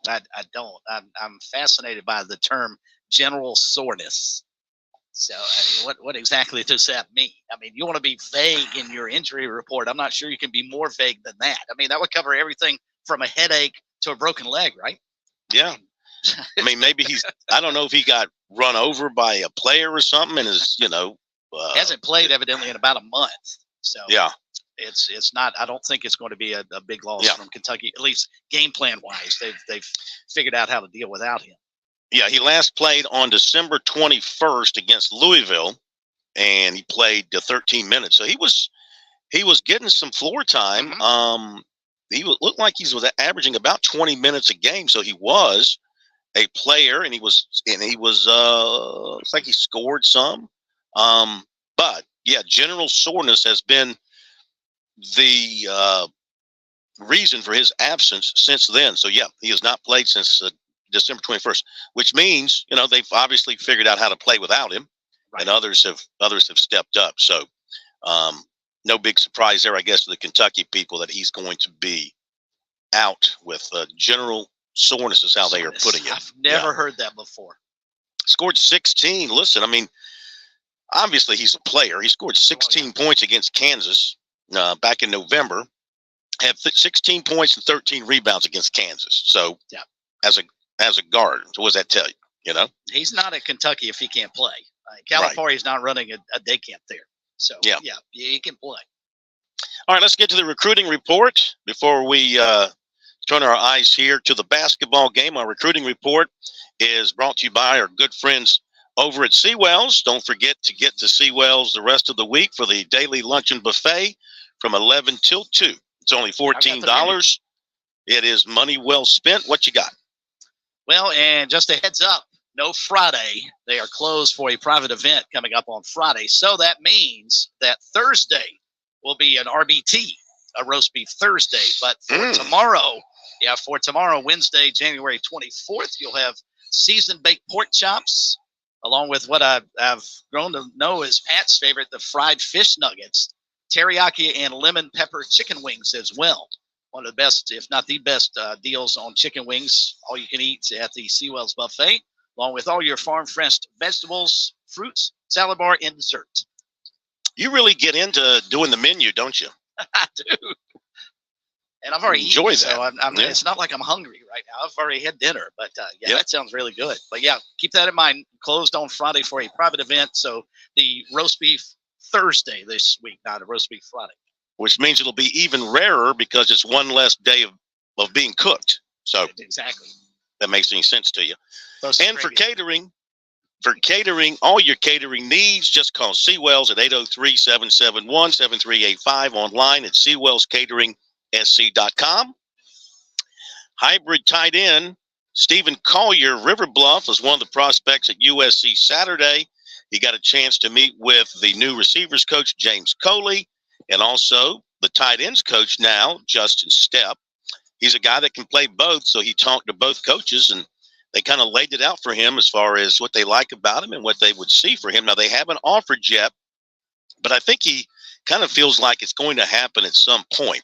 I don't. I'm fascinated by the term general soreness. So, I mean, what exactly does that mean? I mean, you want to be vague in your injury report. I'm not sure you can be more vague than that. I mean, that would cover everything from a headache to a broken leg, right? Yeah. I mean, maybe I don't know if he got run over by a player or something and is, hasn't played evidently in about a month. So, yeah. It's not. I don't think it's going to be a big loss from Kentucky, at least game plan wise. They've figured out how to deal without him. Yeah, he last played on December 21st against Louisville, and he played 13 minutes. So he was getting some floor time. He looked like he was averaging about 20 minutes a game. So he was a player, and he was looks like he scored some. But yeah, general soreness has been the reason for his absence since then. So yeah, he has not played since December 21st, which means they've obviously figured out how to play without him, and others have stepped up. So no big surprise there, I guess, to the Kentucky people that he's going to be out with general soreness is how they are putting it. I've never heard that before. Scored 16. Listen, I mean, obviously he's a player. He scored 16 points against Kansas back in November. Had 16 points and 13 rebounds against Kansas. So as a guard, so what does that tell you? You know, he's not at Kentucky if he can't play. California's not running a day camp there. So yeah, he can play. All right, let's get to the recruiting report before we turn our eyes here to the basketball game. Our recruiting report is brought to you by our good friends over at Seawells. Don't forget to get to Seawells the rest of the week for the daily luncheon buffet from 11 till 2. It's only $14. It is money well spent. What you got? Well, and just a heads up, no Friday. They are closed for a private event coming up on Friday. So that means that Thursday will be an RBT, a roast beef Thursday. But for tomorrow, Wednesday, January 24th, you'll have seasoned baked pork chops, along with what I've grown to know is Pat's favorite, the fried fish nuggets, teriyaki and lemon pepper chicken wings as well. One of the best, if not the best, deals on chicken wings, all you can eat at the Seawells Buffet, along with all your farm fresh vegetables, fruits, salad bar, and dessert. You really get into doing the menu, don't you? I do. And I've already enjoy eaten, that. So it's not like I'm hungry right now. I've already had dinner, but that sounds really good. But yeah, keep that in mind. Closed on Friday for a private event. So the roast beef Thursday this week, not a roast beef Friday. Which means it'll be even rarer because it's one less day of being cooked. So exactly. That makes any sense to you. And for catering, all your catering needs, just call Seawells at 803-771-7385, online at SeawellsCateringSC.com. Hybrid tight end Stephen Collier, River Bluff, was one of the prospects at USC Saturday. He got a chance to meet with the new receivers coach, James Coley, and also the tight ends coach now, Justin Stepp. He's a guy that can play both, so he talked to both coaches, and they kind of laid it out for him as far as what they like about him and what they would see for him. Now, they haven't offered yet, but I think he kind of feels like it's going to happen at some point.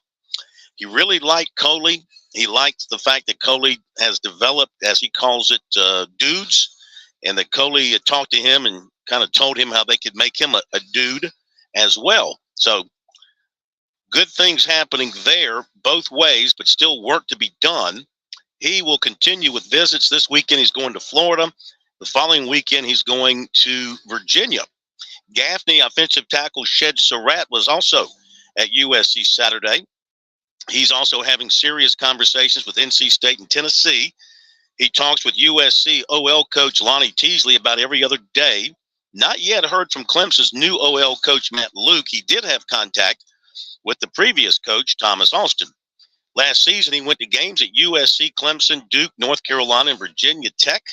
He really liked Coley. He liked the fact that Coley has developed, as he calls it, dudes, and that Coley had talked to him and kind of told him how they could make him a dude as well. So good things happening there both ways, but still work to be done. He will continue with visits. This weekend he's going to Florida. The following weekend he's going to Virginia. Gaffney offensive tackle Shed Surratt was also at USC Saturday. He's also having serious conversations with NC State and Tennessee. He talks with USC OL coach Lonnie Teasley about every other day. Not yet heard from Clemson's new OL coach Matt Luke. He did have contact with the previous coach, Thomas Austin. Last season, he went to games at USC, Clemson, Duke, North Carolina, and Virginia Tech.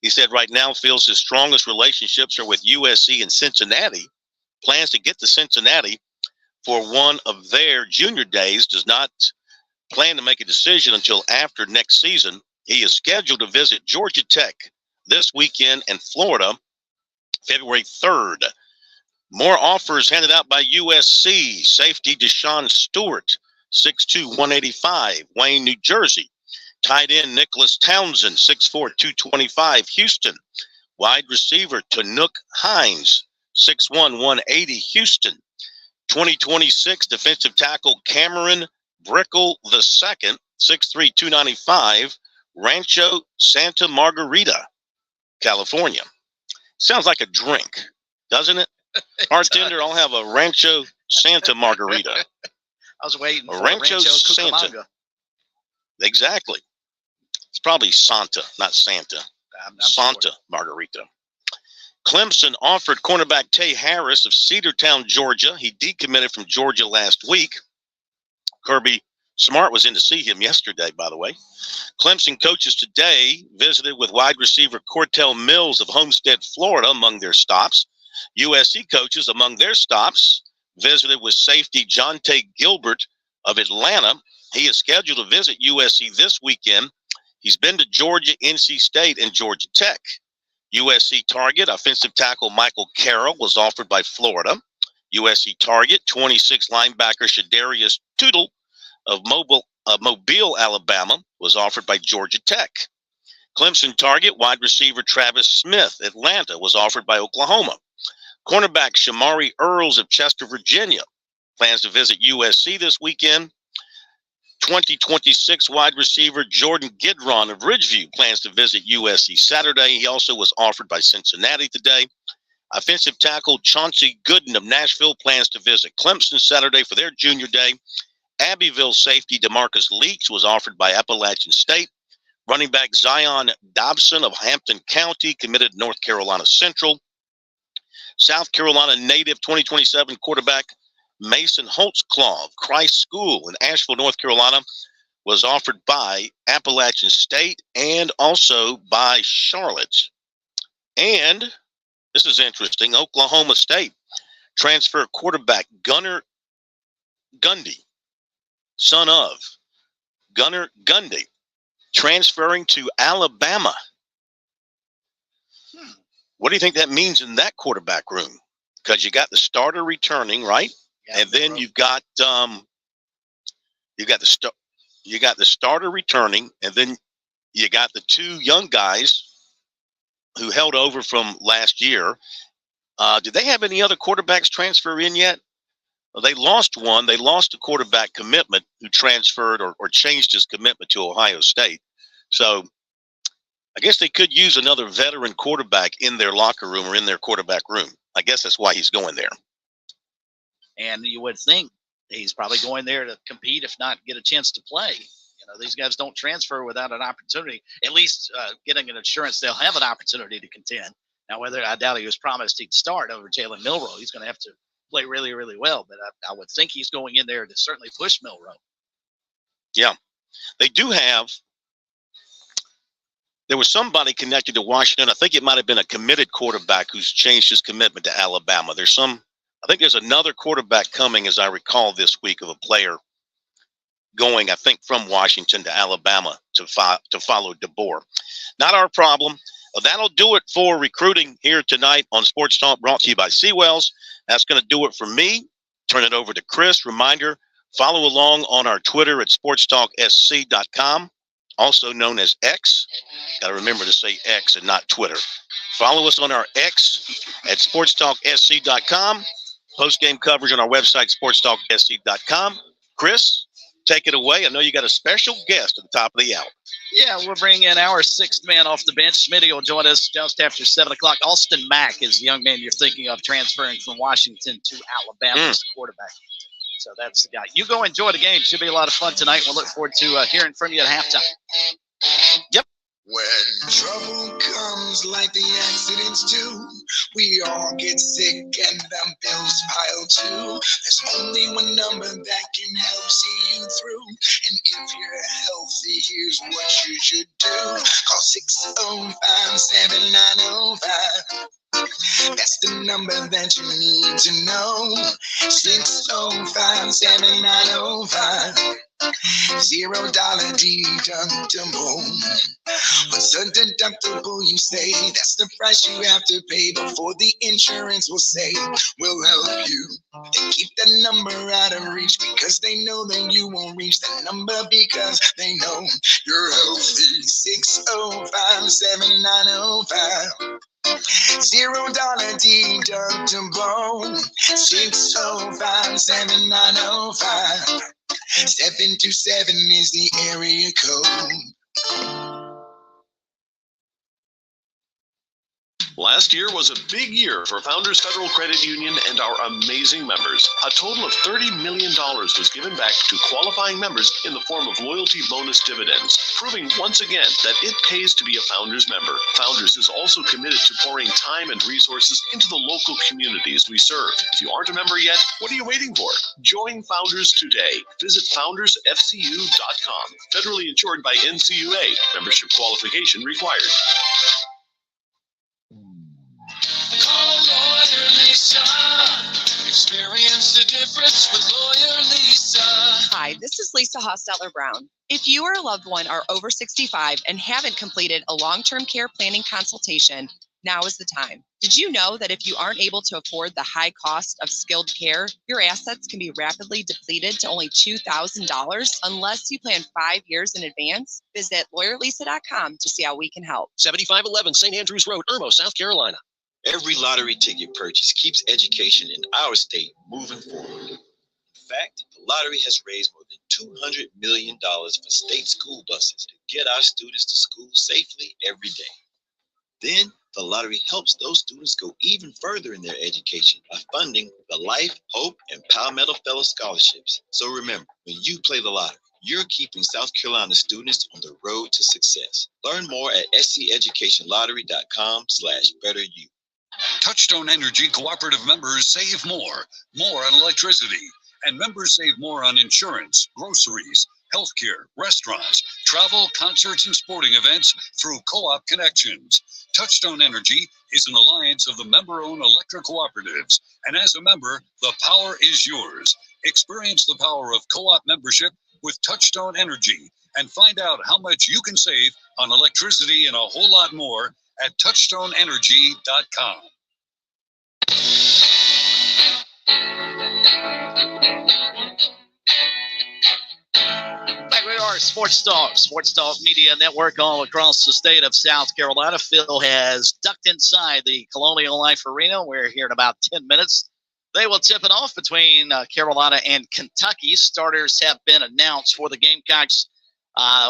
He said right now feels his strongest relationships are with USC and Cincinnati. Plans to get to Cincinnati for one of their junior days. Does not plan to make a decision until after next season. He is scheduled to visit Georgia Tech this weekend and Florida February 3rd. More offers handed out by USC. Safety Deshaun Stewart, 6'2", 185, Wayne, New Jersey. Tight end Nicholas Townsend, 6'4", 225, Houston. Wide receiver Tanook Hines, 6'1", 180, Houston. 2026 defensive tackle Cameron Brickle II, 6'3", 295, Rancho Santa Margarita, California. Sounds like a drink, doesn't it? Bartender, I'll have a Rancho Santa Margarita. I was waiting for Rancho Santa. Cucamonga. Exactly. It's probably Santa, not Santa. I'm Santa sure. Margarita. Clemson offered cornerback Tay Harris of Cedartown, Georgia. He decommitted from Georgia last week. Kirby Smart was in to see him yesterday, by the way. Clemson coaches today visited with wide receiver Cortell Mills of Homestead, Florida, among their stops. USC coaches among their stops visited with safety Jonte Gilbert of Atlanta. He is scheduled to visit USC this weekend. He's been to Georgia, NC State, and Georgia Tech. USC target offensive tackle Michael Carroll was offered by Florida. USC target 26 linebacker Shadarius Tootle of Mobile, Mobile, Alabama, was offered by Georgia Tech. Clemson target wide receiver Travis Smith, Atlanta, was offered by Oklahoma. Cornerback Shamari Earls of Chester, Virginia, plans to visit USC this weekend. 2026 wide receiver Jordan Gidron of Ridgeview plans to visit USC Saturday. He also was offered by Cincinnati today. Offensive tackle Chauncey Gooden of Nashville plans to visit Clemson Saturday for their junior day. Abbeville safety DeMarcus Leach was offered by Appalachian State. Running back Zion Dobson of Hampton County committed to North Carolina Central. South Carolina native 2027 quarterback Mason Holtzclaw of Christ School in Asheville, North Carolina, was offered by Appalachian State and also by Charlotte. And this is interesting, Oklahoma State transfer quarterback Gunnar Gundy, son of Gunnar Gundy, transferring to Alabama. What do you think that means in that quarterback room? Because you got the starter returning, right? Yeah, and then you've got the starter returning, and then you got the two young guys who held over from last year. Do they have any other quarterbacks transfer in yet? Well, they lost one. They lost a quarterback commitment who transferred or changed his commitment to Ohio State. So I guess they could use another veteran quarterback in their locker room or in their quarterback room. I guess that's why he's going there. And you would think he's probably going there to compete, if not get a chance to play. You know, these guys don't transfer without an opportunity, at least getting an assurance they'll have an opportunity to contend. Now, whether I doubt he was promised he'd start over Jalen Milroe, he's going to have to play really, really well. But I would think he's going in there to certainly push Milroe. Yeah, they do have. There was somebody connected to Washington. I think it might have been a committed quarterback who's changed his commitment to Alabama. I think there's another quarterback coming, as I recall this week, of a player going, I think, from Washington to Alabama to follow DeBoer. Not our problem. Well, that'll do it for recruiting here tonight on Sports Talk, brought to you by Seawells. That's going to do it for me. Turn it over to Chris. Reminder, follow along on our Twitter at SportsTalkSC.com, also known as X. Got to remember to say X and not Twitter. Follow us on our X at SportsTalkSC.com. Post-game coverage on our website, SportsTalkSC.com. Chris, take it away. I know you got a special guest at the top of the hour. Yeah, we'll bring in our sixth man off the bench. Smitty will join us just after 7 o'clock. Austin Mack is the young man you're thinking of transferring from Washington to Alabama as quarterback. So that's the guy. You go enjoy the game. Should be a lot of fun tonight. We'll look forward to hearing from you at halftime. Yep. When trouble comes like the accidents do, we all get sick and the bills pile too. There's only one number that can help see you through. And if you're healthy, here's what you should do. Call 605-7905. That's the number that you need to know. 605-7905. $0 deductible. What's a deductible, you say? That's the price you have to pay before the insurance will say we'll help you. They keep that number out of reach because they know that you won't reach that number because they know you're healthy. 605-7905. $0 deductible. 605-7905. 727 is the area code. Last year was a big year for Founders Federal Credit Union and our amazing members. A total of $30 million was given back to qualifying members in the form of loyalty bonus dividends, proving once again that it pays to be a Founders member. Founders is also committed to pouring time and resources into the local communities we serve. If you aren't a member yet, what are you waiting for? Join Founders today. Visit foundersfcu.com. Federally insured by NCUA. Membership qualification required. Call Lawyer Lisa. Experience the difference with Lawyer Lisa. Hi, this is Lisa Hostetler-Brown. If you or a loved one are over 65 and haven't completed a long-term care planning consultation, Now is the time. Did you know that if you aren't able to afford the high cost of skilled care, your assets can be rapidly depleted to only $2,000 unless you plan 5 years in advance? Visit lawyerlisa.com to see how we can help. 7511 St. Andrews Road, Irmo, South Carolina. Every lottery ticket purchase keeps education in our state moving forward. In fact, the lottery has raised more than $200 million for state school buses to get our students to school safely every day. Then, the lottery helps those students go even further in their education by funding the Life, Hope, and Palmetto Fellow Scholarships. So remember, when you play the lottery, you're keeping South Carolina students on the road to success. Learn more at sceducationlottery.com/betteryou. Touchstone Energy Cooperative members save more on electricity, and members save more on insurance, groceries, healthcare, restaurants, travel, concerts, and sporting events through Co-op Connections. Touchstone Energy is an alliance of the member-owned electric cooperatives, and as a member, the power is yours. Experience the power of co-op membership with Touchstone Energy and find out how much you can save on electricity and a whole lot more at touchstoneenergy.com. Back we are, SportsTalk Media Network all across the state of South Carolina. Phil has ducked inside the Colonial Life Arena. We're here in about 10 minutes. They will tip it off between Carolina and Kentucky. Starters have been announced for the Gamecocks.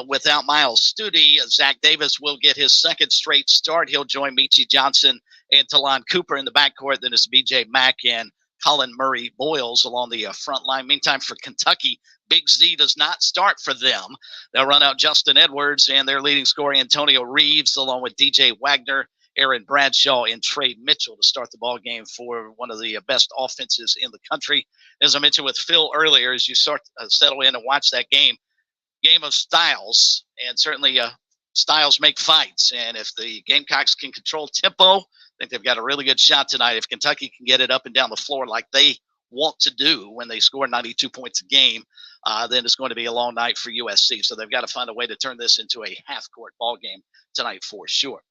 Without Miles Studi, Zach Davis will get his second straight start. He'll join Michi Johnson and Talon Cooper in the backcourt. Then it's B.J. Mack and Colin Murray Boyles along the front line. Meantime, for Kentucky, Big Z does not start for them. They'll run out Justin Edwards and their leading scorer Antonio Reeves, along with DJ Wagner, Aaron Bradshaw, and Trey Mitchell to start the ball game for one of the best offenses in the country. As I mentioned with Phil earlier, as you start settle in and watch that game of styles, and certainly styles make fights. And if the Gamecocks can control tempo, I think they've got a really good shot tonight. If Kentucky can get it up and down the floor like they want to do when they score 92 points a game, then it's going to be a long night for USC. So they've got to find a way to turn this into a half-court ball game tonight for sure.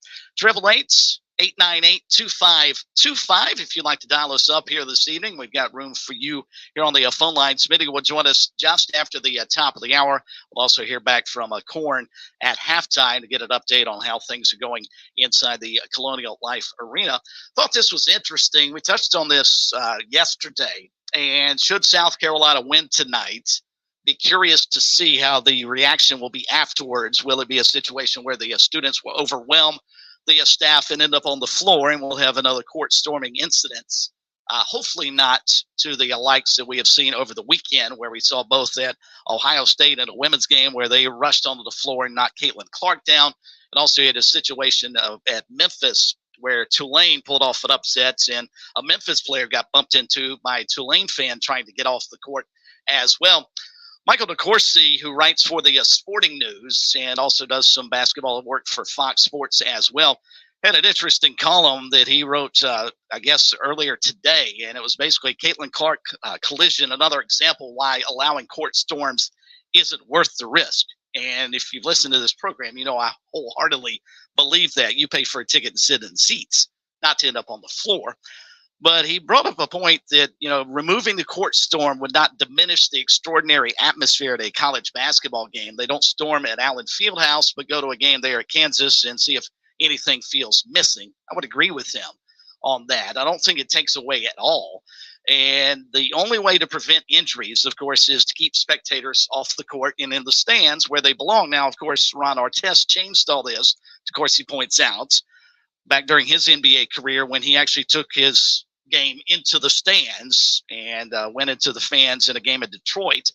888-898-2525. If you'd like to dial us up here this evening, we've got room for you here on the phone line. Smitty will join us just after the top of the hour. We'll also hear back from Korn at halftime to get an update on how things are going inside the Colonial Life Arena. Thought this was interesting. We touched on this yesterday. And should South Carolina win tonight, be curious to see how the reaction will be afterwards. Will it be a situation where the students will overwhelm the staff and end up on the floor, and we'll have another court storming incidents? Hopefully not to the likes that we have seen over the weekend, where we saw both at Ohio State in a women's game where they rushed onto the floor and knocked Caitlin Clark down, and also had a situation at Memphis where Tulane pulled off an upset, and a Memphis player got bumped into by a Tulane fan trying to get off the court as well. Michael DeCourcy, who writes for the Sporting News and also does some basketball work for Fox Sports as well, had an interesting column that he wrote, I guess, earlier today. And it was basically Caitlin Clark collision, another example why allowing court storms isn't worth the risk. And if you've listened to this program, you know I wholeheartedly believe that. You pay for a ticket and sit in seats, not to end up on the floor. But he brought up a point that, removing the court storm would not diminish the extraordinary atmosphere at a college basketball game. They don't storm at Allen Fieldhouse, but go to a game there at Kansas and see if anything feels missing. I would agree with him on that. I don't think it takes away at all. And the only way to prevent injuries, of course, is to keep spectators off the court and in the stands where they belong. Now, of course, Ron Artest changed all this. Of course, he points out back during his NBA career when he actually took his game into the stands and went into the fans in a game in Detroit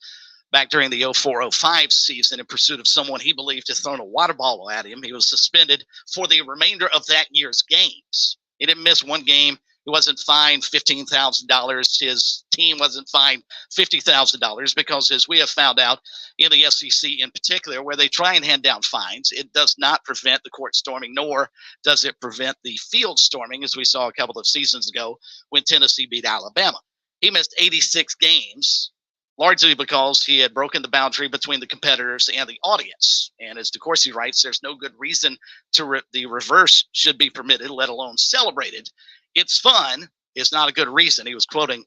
back during the 04-05 season in pursuit of someone he believed had thrown a water bottle at him. He was suspended for the remainder of that year's games. He didn't miss one game. He wasn't fined $15,000. His team wasn't fined $50,000 because, as we have found out in the SEC in particular, where they try and hand down fines, it does not prevent the court storming, nor does it prevent the field storming, as we saw a couple of seasons ago when Tennessee beat Alabama. He missed 86 games largely because he had broken the boundary between the competitors and the audience. And as DeCourcy writes, there's no good reason to the reverse should be permitted, let alone celebrated. It's fun is not a good reason. He was quoting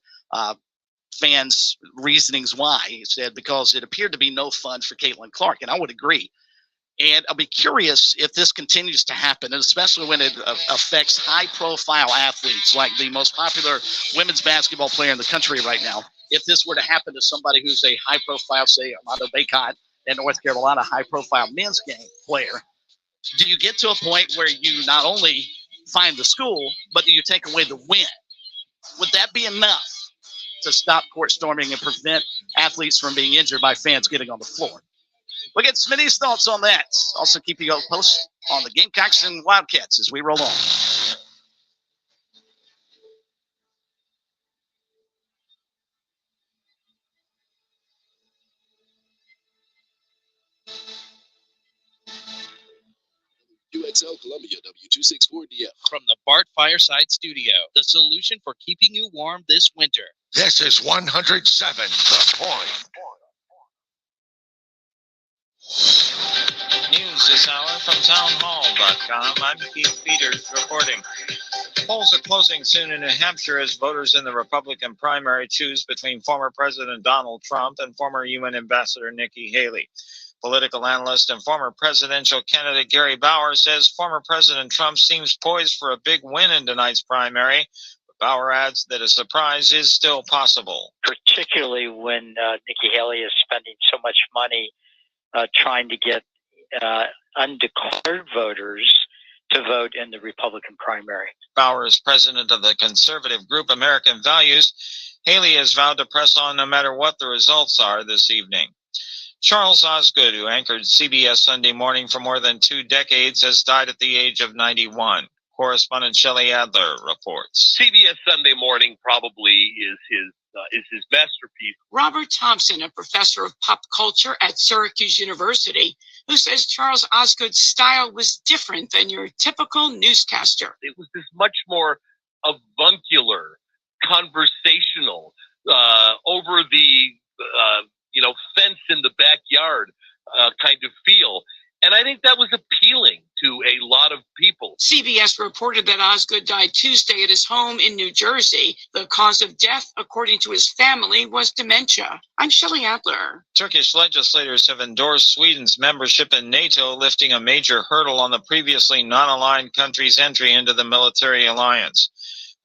fans' reasonings why. He said, because it appeared to be no fun for Caitlin Clark. And I would agree. And I'll be curious if this continues to happen, and especially when it affects high-profile athletes like the most popular women's basketball player in the country right now. If this were to happen to somebody who's a high-profile, say, Armando Bacot in North Carolina, high-profile men's game player, do you get to a point where you not only find the school, but do you take away the win? Would that be enough to stop court storming and prevent athletes from being injured by fans getting on the floor? We'll get Smitty's thoughts on that. Also keep you posted on the Gamecocks and Wildcats as we roll on. UXL Columbia W264DF. From the Bart Fireside Studio, the solution for keeping you warm this winter. This is 107 The Point. News this hour from townhall.com. I'm Keith Peters reporting. Polls are closing soon in New Hampshire as voters in the Republican primary choose between former President Donald Trump and former UN Ambassador Nikki Haley. Political analyst and former presidential candidate Gary Bauer says former President Trump seems poised for a big win in tonight's primary. But Bauer adds that a surprise is still possible. Particularly when Nikki Haley is spending so much money trying to get undeclared voters to vote in the Republican primary. Bauer is president of the conservative group American Values. Haley has vowed to press on no matter what the results are this evening. Charles Osgood, who anchored CBS Sunday Morning for more than 2 decades, has died at the age of 91. Correspondent Shelley Adler reports. CBS Sunday Morning probably is his masterpiece. Robert Thompson, a professor of pop culture at Syracuse University, who says Charles Osgood's style was different than your typical newscaster. It was this much more avuncular, conversational, over the fence in the backyard kind of feel. And I think that was appealing to a lot of people. CBS reported that Osgood died Tuesday at his home in New Jersey. The cause of death, according to his family, was dementia. I'm Shelley Adler. Turkish legislators have endorsed Sweden's membership in NATO, lifting a major hurdle on the previously non-aligned country's entry into the military alliance.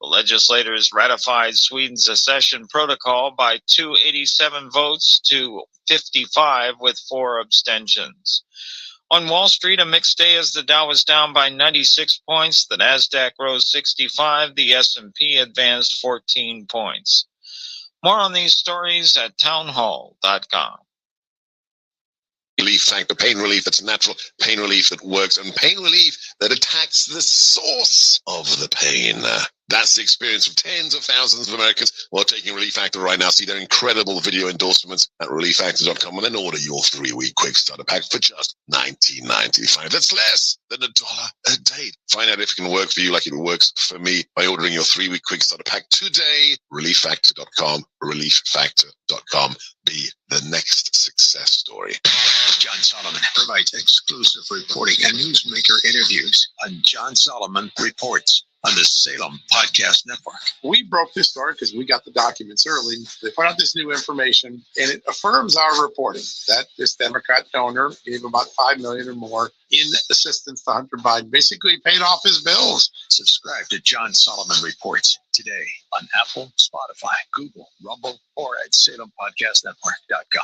The legislators ratified Sweden's accession protocol by 287 votes to 55 with 4 abstentions. On Wall Street, a mixed day as the Dow was down by 96 points, the Nasdaq rose 65, the S&P advanced 14 points. More on these stories at townhall.com. Relief factor, pain relief that's natural, pain relief that works, and pain relief that attacks the source of the pain. That's the experience of tens of thousands of Americans who are taking Relief Factor right now. See their incredible video endorsements at relieffactor.com and then order your 3-week quick starter pack for just $19.95. That's less than $1 a day. Find out if it can work for you like it works for me by ordering your 3-week quick starter pack today. Relieffactor.com, relieffactor.com. Be the next success story. John Solomon provides exclusive reporting and newsmaker interviews on John Solomon Reports on the Salem Podcast Network. We broke this story because we got the documents early. They put out this new information, and it affirms our reporting that this Democrat donor gave about $5 million or more in assistance to Hunter Biden, basically paid off his bills. Subscribe to John Solomon Reports today on Apple, Spotify, Google, Rumble, or at SalemPodcastNetwork.com.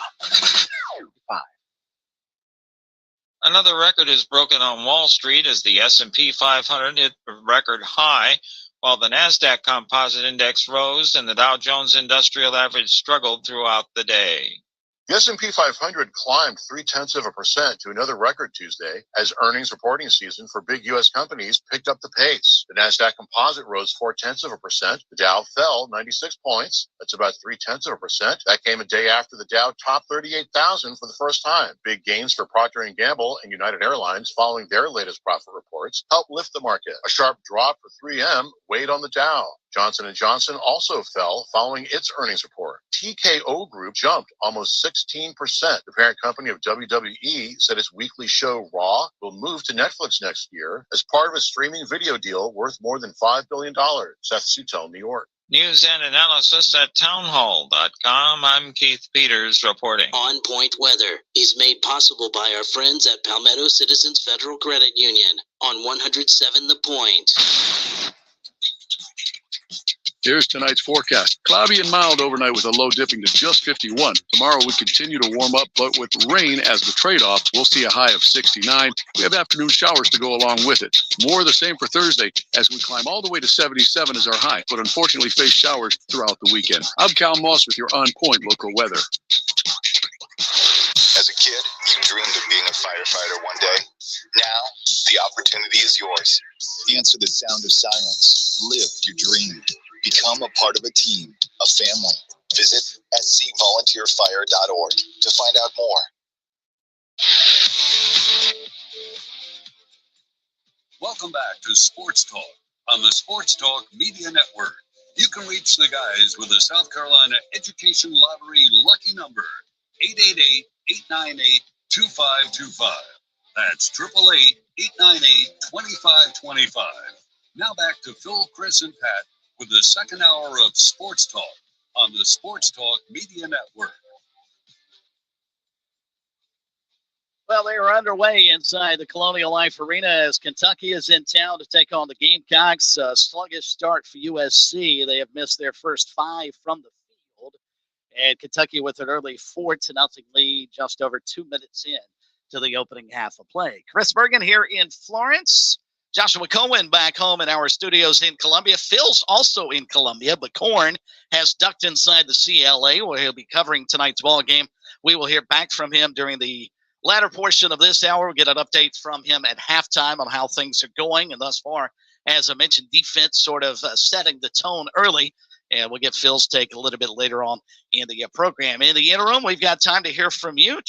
Another record is broken on Wall Street as the S&P 500 hit a record high, while the Nasdaq Composite Index rose and the Dow Jones Industrial Average struggled throughout the day. The S&P 500 climbed 0.3% to another record Tuesday as earnings reporting season for big U.S. companies picked up the pace. The Nasdaq Composite rose 0.4%. The Dow fell 96 points. That's about 0.3%. That came a day after the Dow topped 38,000 for the first time. Big gains for Procter & Gamble and United Airlines following their latest profit reports helped lift the market. A sharp drop for 3M weighed on the Dow. Johnson & Johnson also fell following its earnings report. TKO Group jumped almost 16%. The parent company of WWE said its weekly show Raw will move to Netflix next year as part of a streaming video deal worth more than $5 billion. Seth Sutel, New York. News and analysis at townhall.com. I'm Keith Peters reporting. On Point Weather is made possible by our friends at Palmetto Citizens Federal Credit Union on 107 The Point. Here's tonight's forecast. Cloudy and mild overnight with a low dipping to just 51. Tomorrow we continue to warm up, but with rain as the trade-off, we'll see a high of 69. We have afternoon showers to go along with it. More of the same for Thursday as we climb all the way to 77 as our high, but unfortunately face showers throughout the weekend. I'm Cal Moss with your On Point local weather. As a kid, you dreamed of being a firefighter one day. Now, the opportunity is yours. Answer the sound of sirens. Live your dream. Become a part of a team, a family. Visit scvolunteerfire.org to find out more. Welcome back to Sports Talk on the Sports Talk Media Network. You can reach the guys with the South Carolina Education Lottery lucky number, 888-898-2525. That's 888-898-2525. Now back to Phil, Chris, and Pat with the second hour of Sports Talk on the Sports Talk Media Network. Well, they are underway inside the Colonial Life Arena as Kentucky is in town to take on the Gamecocks. Sluggish start for USC. They have missed their first 5 from the field. And Kentucky with an early 4-0 lead just over 2 minutes in to the opening half of play. Chris Bergen here in Florence. Joshua Cohen back home in our studios in Columbia. Phil's also in Columbia, but Korn has ducked inside the CLA where he'll be covering tonight's ball game. We will hear back from him during the latter portion of this hour. We'll get an update from him at halftime on how things are going. And thus far, as I mentioned, defense sort of setting the tone early. And we'll get Phil's take a little bit later on in the program. In the interim, we've got time to hear from you.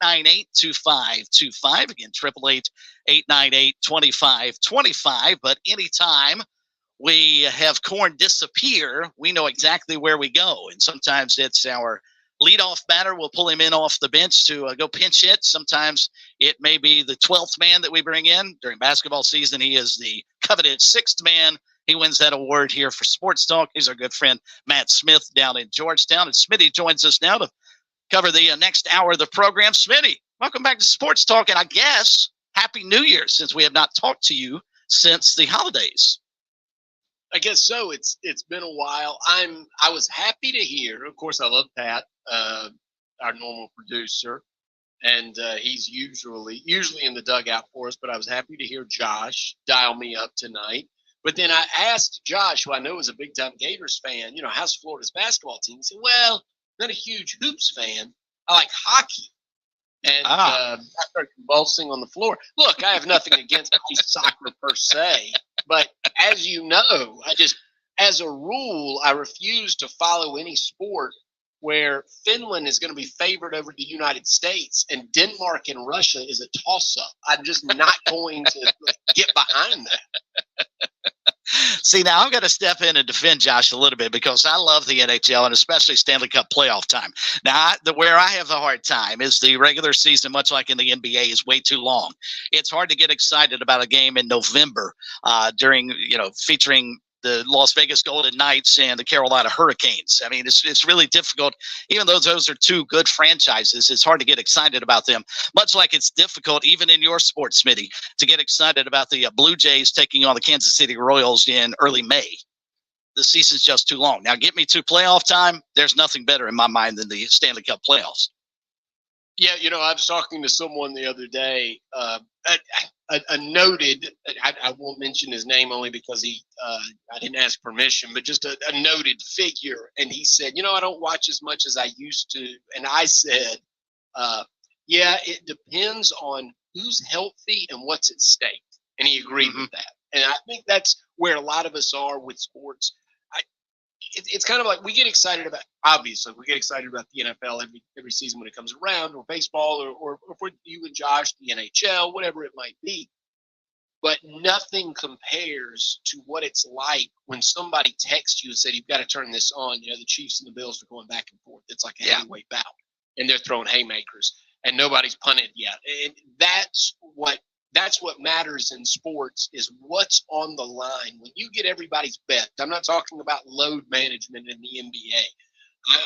888-898-2525. Again, 888-898-2525. But anytime we have Korn disappear, we know exactly where we go. And sometimes it's our leadoff batter. We'll pull him in off the bench to go pinch hit. Sometimes it may be the 12th man that we bring in. During basketball season, he is the coveted 6th man. He wins that award here for Sports Talk. He's our good friend, Matt Smith, down in Georgetown. And Smitty joins us now to cover the next hour of the program. Smitty, welcome back to Sports Talk. And I guess Happy New Year, since we have not talked to you since the holidays. I guess so. It's been a while. I was happy to hear. Of course, I love Pat, our normal producer, and he's usually in the dugout for us. But I was happy to hear Josh dial me up tonight. But then I asked Josh, who I know is a big-time Gators fan, how's Florida's basketball team? He said, well, not a huge hoops fan. I like hockey. And I started convulsing on the floor. Look, I have nothing against soccer per se. But as you know, as a rule, I refuse to follow any sport where Finland is going to be favored over the United States and Denmark and Russia is a toss-up. I'm just not going to get behind that. See, now I'm going to step in and defend Josh a little bit because I love the NHL and especially Stanley Cup playoff time. Now, where I have a hard time is the regular season, much like in the NBA, is way too long. It's hard to get excited about a game in November featuring the Las Vegas Golden Knights and the Carolina Hurricanes. I mean, it's really difficult. Even though those are two good franchises, it's hard to get excited about them, much like it's difficult, even in your sport, Smitty, to get excited about the Blue Jays taking on the Kansas City Royals in early May. The season's just too long. Now, get me to playoff time. There's nothing better in my mind than the Stanley Cup playoffs. Yeah, I was talking to someone the other day, a noted, I won't mention his name only because I didn't ask permission, but just a noted figure. And he said, I don't watch as much as I used to. And I said, yeah, it depends on who's healthy and what's at stake. And he agreed with that. And I think that's where a lot of us are with sports. It's kind of like we get excited about, obviously, we get excited about the NFL every season when it comes around, or baseball, or for you and Josh, the NHL, whatever it might be. but nothing compares to what it's like when somebody texts you and said, you've got to turn this on. You know, the Chiefs and the Bills are going back and forth. It's like a heavyweight bout, and they're throwing haymakers, and nobody's punted yet. And that's what matters in sports, is what's on the line. When you get everybody's bet, I'm not talking about load management in the NBA.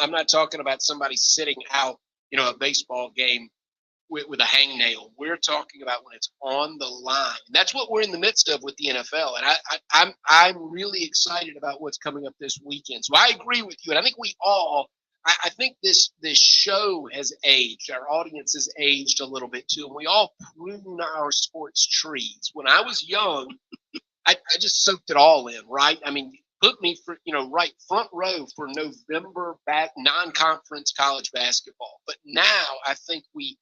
I'm not talking about somebody sitting out, you know, a baseball game with a hangnail. We're talking about when it's on the line. And that's what we're in the midst of with the NFL. And I'm really excited about what's coming up this weekend. So I agree with you. And I think we all, I think this show has aged. Our audience has aged a little bit too. And we all prune our sports trees. When I was young, I just soaked it all in, right? I mean, put me for, you know, right front row for November non-conference college basketball. But now I think we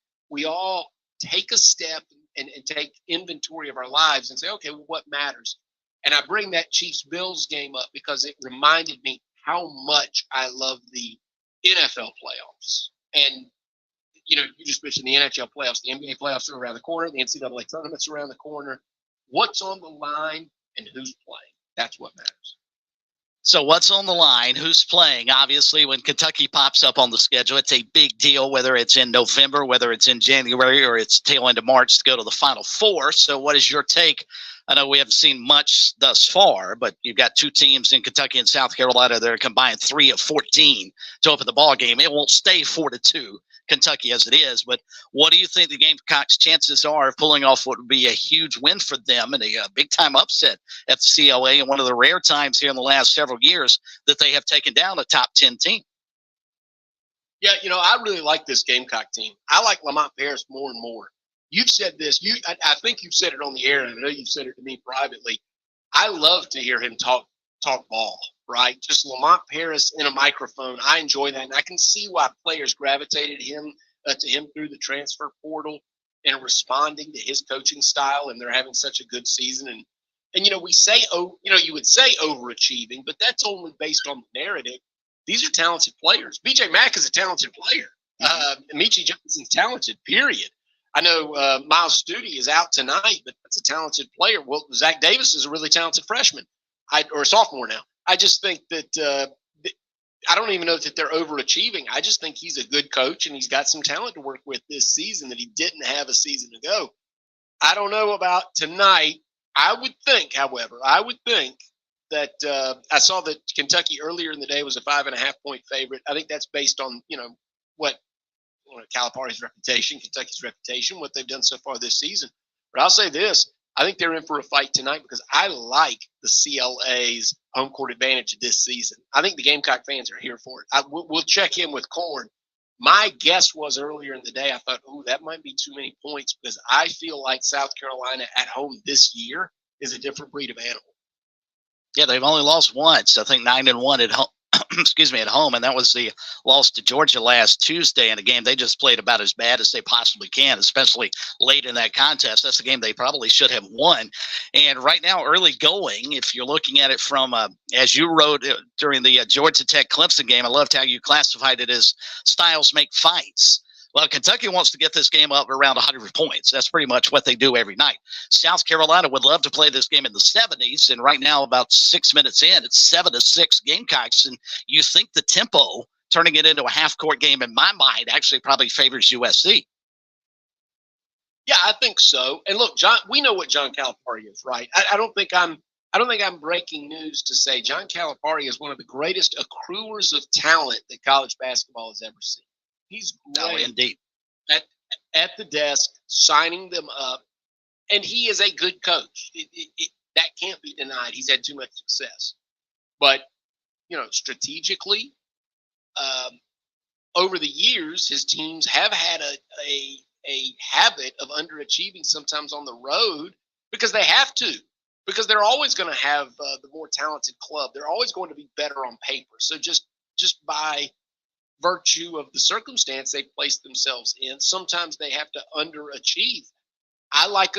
all take a step and take inventory of our lives and say, okay, well, what matters? And I bring that Chiefs-Bills game up because it reminded me how much I love the NFL playoffs. And, you know, you just mentioned the NHL playoffs. The NBA playoffs are around the corner. The NCAA tournaments are around the corner. What's on the line and who's playing? That's what matters. So what's on the line? Who's playing? Obviously, when Kentucky pops up on the schedule, it's a big deal, whether it's in November, whether it's in January, or it's tail end of March to go to the Final Four. So what is your take? I know we haven't seen much thus far, but you've got two teams in Kentucky and South Carolina that are combined 3 of 14 to open the ball game. It won't stay 4-2. Kentucky as it is, but what do you think the Gamecocks' chances are of pulling off what would be a huge win for them and a big-time upset at the CLA, and one of the rare times here in the last several years that they have taken down a top 10 team? Yeah, you know, I really like this Gamecock team. I like Lamont Paris more and more. You've said this. I think you've said it on the air, and I know you've said it to me privately. I love to hear him talk ball, right? Just Lamont Paris in a microphone. I enjoy that, and I can see why players gravitated to him through the transfer portal and responding to his coaching style, and they're having such a good season. And you know, we say, you would say overachieving, but that's only based on the narrative. These are talented players. BJ Mack is a talented player. Michi Johnson's talented, period. I know Miles Studi is out tonight, but that's a talented player. Well, Zach Davis is a really talented freshman, or a sophomore now. I just think that I don't even know that they're overachieving. I just think he's a good coach, and he's got some talent to work with this season that he didn't have a season ago. I don't know about tonight. I would think, however, that I saw that Kentucky earlier in the day was a 5.5-point favorite. I think that's based on, what Calipari's reputation, Kentucky's reputation, what they've done so far this season. But I'll say this. I think they're in for a fight tonight because I like the CLA's home court advantage this season. I think the Gamecock fans are here for it. We'll check in with Corn. My guess was earlier in the day, I thought, that might be too many points because I feel like South Carolina at home this year is a different breed of animal. Yeah, they've only lost once. I think 9-1 at home. At home, and that was the loss to Georgia last Tuesday in a game they just played about as bad as they possibly can, especially late in that contest. That's a game they probably should have won. And right now, early going, if you're looking at it from, as you wrote during the Georgia Tech Clemson game, I loved how you classified it as styles make fights. Well, Kentucky wants to get this game up around 100 points. That's pretty much what they do every night. South Carolina would love to play this game in the 70s, and right now, about 6 minutes in, it's 7-6 Gamecocks, and you think the tempo, turning it into a half-court game, in my mind, actually probably favors USC. Yeah, I think so. And look, John, we know what John Calipari is, right? I don't think I'm breaking news to say John Calipari is one of the greatest accruers of talent that college basketball has ever seen. He's great indeed at the desk, signing them up, and he is a good coach. That can't be denied. He's had too much success. But, strategically, over the years, his teams have had a habit of underachieving sometimes on the road because they have to, because they're always going to have the more talented club. They're always going to be better on paper. So just by virtue of the circumstance they place themselves in, sometimes they have to underachieve. I like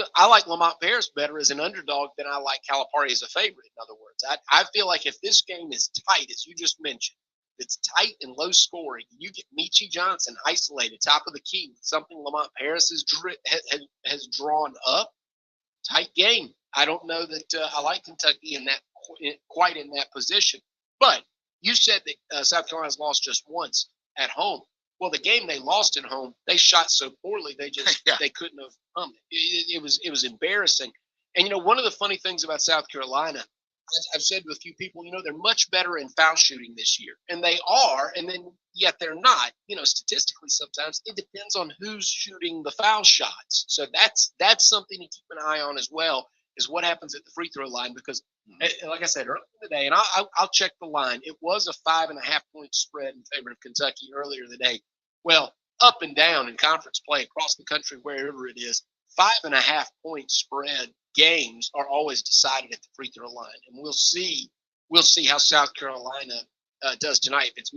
Lamont Paris better as an underdog than I like Calipari as a favorite. In other words, I feel like if this game is tight, as you just mentioned, it's tight and low scoring, you get Michi Johnson isolated, top of the key, something Lamont Paris has drawn up, tight game. I don't know that I like Kentucky in that quite in that position. But you said that South Carolina's lost just once at home. Well, the game they lost at home, they shot so poorly they just they couldn't have come. It was embarrassing. And one of the funny things about South Carolina, I've said to a few people, they're much better in foul shooting this year, and they are, and then yet they're not. Statistically, sometimes it depends on who's shooting the foul shots. So that's something to keep an eye on as well, is what happens at the free throw line, because, like I said earlier today, and I'll check the line. It was a 5.5-point spread in favor of Kentucky earlier today. Well, up and down in conference play across the country, wherever it is, 5.5-point spread games are always decided at the free throw line, and we'll see how South Carolina does tonight. If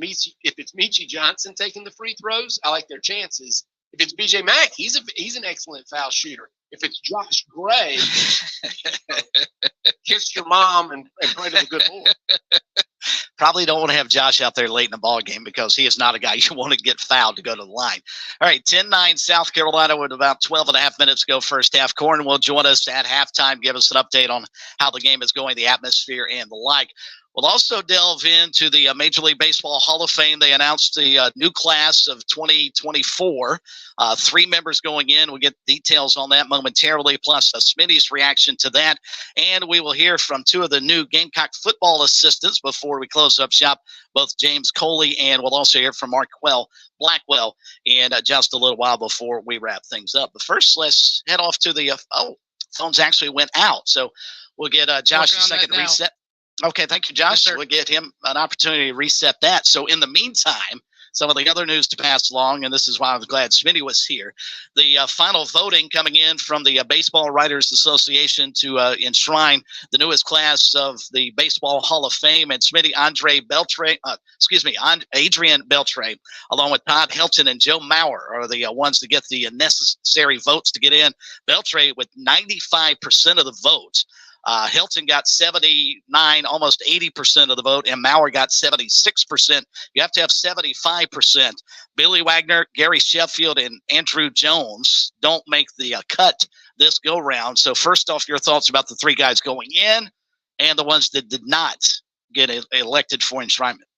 it's Meechie Johnson taking the free throws, I like their chances. If it's BJ Mack, he's an excellent foul shooter. If it's Josh Gray, kiss your mom and pray to the good Lord. Probably don't want to have Josh out there late in the ball game, because he is not a guy you want to get fouled to go to the line. All right, 10-9 South Carolina with about 12 and a half minutes to go first half. Corn will join us at halftime, give us an update on how the game is going, the atmosphere, and the like. We'll also delve into the Major League Baseball Hall of Fame. They announced the new class of 2024. 3 members going in. We'll get details on that momentarily, plus Smitty's reaction to that. And we will hear from 2 of the new Gamecock football assistants before we close up shop, both James Coley, and we'll also hear from Mark Blackwell in just a little while before we wrap things up. But first, let's head off to the phones actually went out. So we'll get Josh a second reset. Okay, thank you, Josh. Yes, we'll get him an opportunity to reset that. So in the meantime, some of the other news to pass along, and this is why I was glad Smitty was here. The final voting coming in from the Baseball Writers Association to enshrine the newest class of the Baseball Hall of Fame. And Smitty, Adrian Beltre, along with Todd Helton and Joe Mauer, are the ones to get the necessary votes to get in. Beltre with 95% of the votes. Hilton got 79, almost 80% of the vote, and Mauer got 76%. You have to have 75%. Billy Wagner, Gary Sheffield, and Andrew Jones don't make the cut this go-round. So first off, your thoughts about the 3 guys going in and the ones that did not get elected for enshrinement.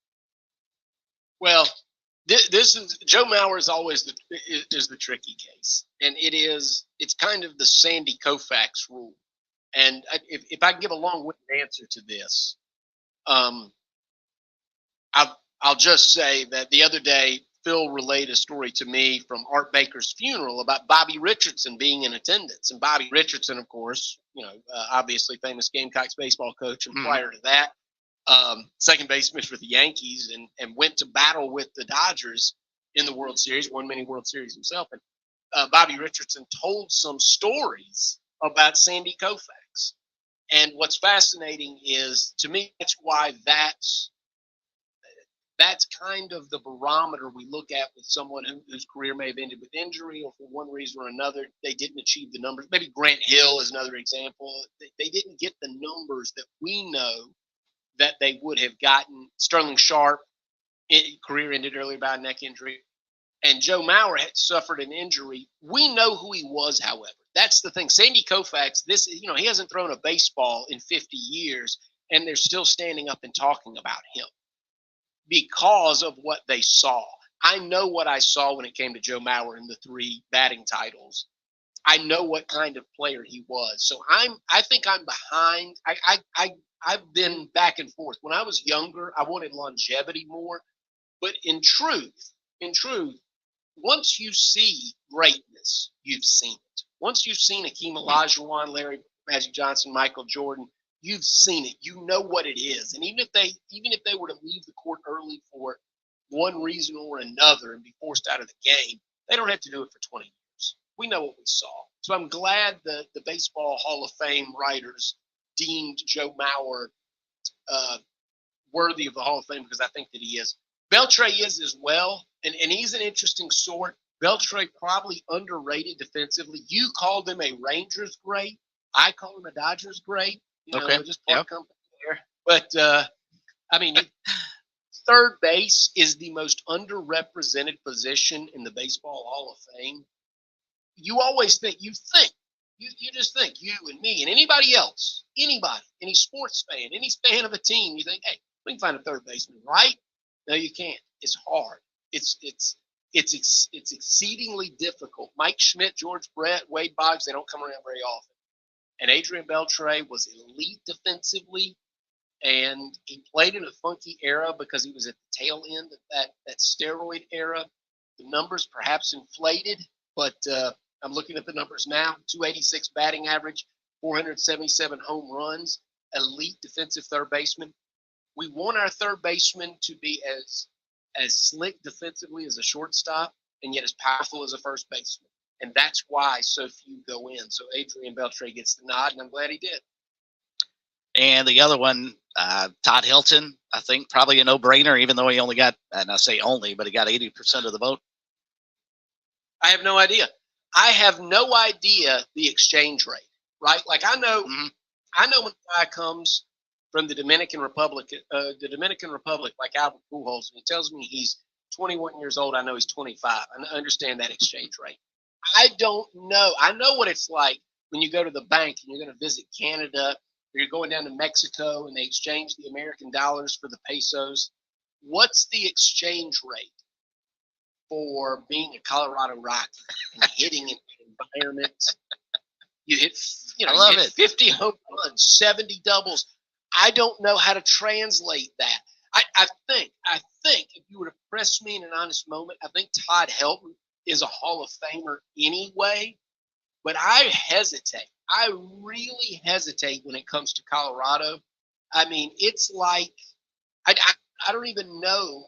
Well, this is Joe Mauer is always the tricky case, and it's kind of the Sandy Koufax rule. And if I can give a long-winded answer to this, I'll just say that the other day, Phil relayed a story to me from Art Baker's funeral about Bobby Richardson being in attendance. And Bobby Richardson, of course, obviously famous Gamecocks baseball coach, and prior to that, second baseman for the Yankees, and went to battle with the Dodgers in the World Series, won many World Series himself. And Bobby Richardson told some stories about Sandy Koufax. And what's fascinating is, to me, that's why that's kind of the barometer we look at with someone whose career may have ended with injury, or for one reason or another, they didn't achieve the numbers. Maybe Grant Hill is another example. They didn't get the numbers that we know that they would have gotten. Sterling Sharp, career ended early by a neck injury. And Joe Mauer had suffered an injury. We know who he was, however. That's the thing. Sandy Koufax, he hasn't thrown a baseball in 50 years, and they're still standing up and talking about him because of what they saw. I know what I saw when it came to Joe Mauer in the 3 batting titles. I know what kind of player he was. So I think I'm behind. I've been back and forth. When I was younger, I wanted longevity more. But in truth, once you see greatness, you've seen it. Once you've seen Akeem Olajuwon, Larry Magic Johnson, Michael Jordan, you've seen it. You know what it is. And even if they were to leave the court early for one reason or another and be forced out of the game, they don't have to do it for 20 years. We know what we saw. So I'm glad the Baseball Hall of Fame writers deemed Joe Mauer worthy of the Hall of Fame, because I think that he is. Beltre is as well, and he's an interesting sort. Beltre probably underrated defensively. You called him a Rangers great. I call him a Dodgers great. Just part company there. But, third base is the most underrepresented position in the Baseball Hall of Fame. You think You just think, you and me and anybody else, any sports fan, any fan of a team, you think, hey, we can find a third baseman, right? No, you can't. It's hard. It's exceedingly difficult. Mike Schmidt, George Brett, Wade Boggs, they don't come around very often. And Adrian Beltre was elite defensively, and he played in a funky era because he was at the tail end of that steroid era. The numbers perhaps inflated, but I'm looking at the numbers now. 286 batting average, 477 home runs, elite defensive third baseman. We want our third baseman to be as slick defensively as a shortstop and yet as powerful as a first baseman. And that's why so few go in. So Adrian Beltre gets the nod, and I'm glad he did. And the other one, Todd Hilton, I think probably a no-brainer, even though he only got, and I say only, but he got 80% of the vote. I have no idea. I have no idea the exchange rate, right? Like I know when a guy comes from the Dominican Republic, like Albert Pujols, and he tells me he's 21 years old. I know he's 25. I understand that exchange rate. I don't know. I know what it's like when you go to the bank and you're going to visit Canada, or you're going down to Mexico and they exchange the American dollars for the pesos. What's the exchange rate for being a Colorado Rocky and hitting in an environment? You hit, I love it. 50 home runs, 70 doubles. I don't know how to translate that. I think if you were to press me in an honest moment, I think Todd Helton is a Hall of Famer anyway, but I hesitate. I really hesitate when it comes to Colorado. I mean, it's like, I don't even know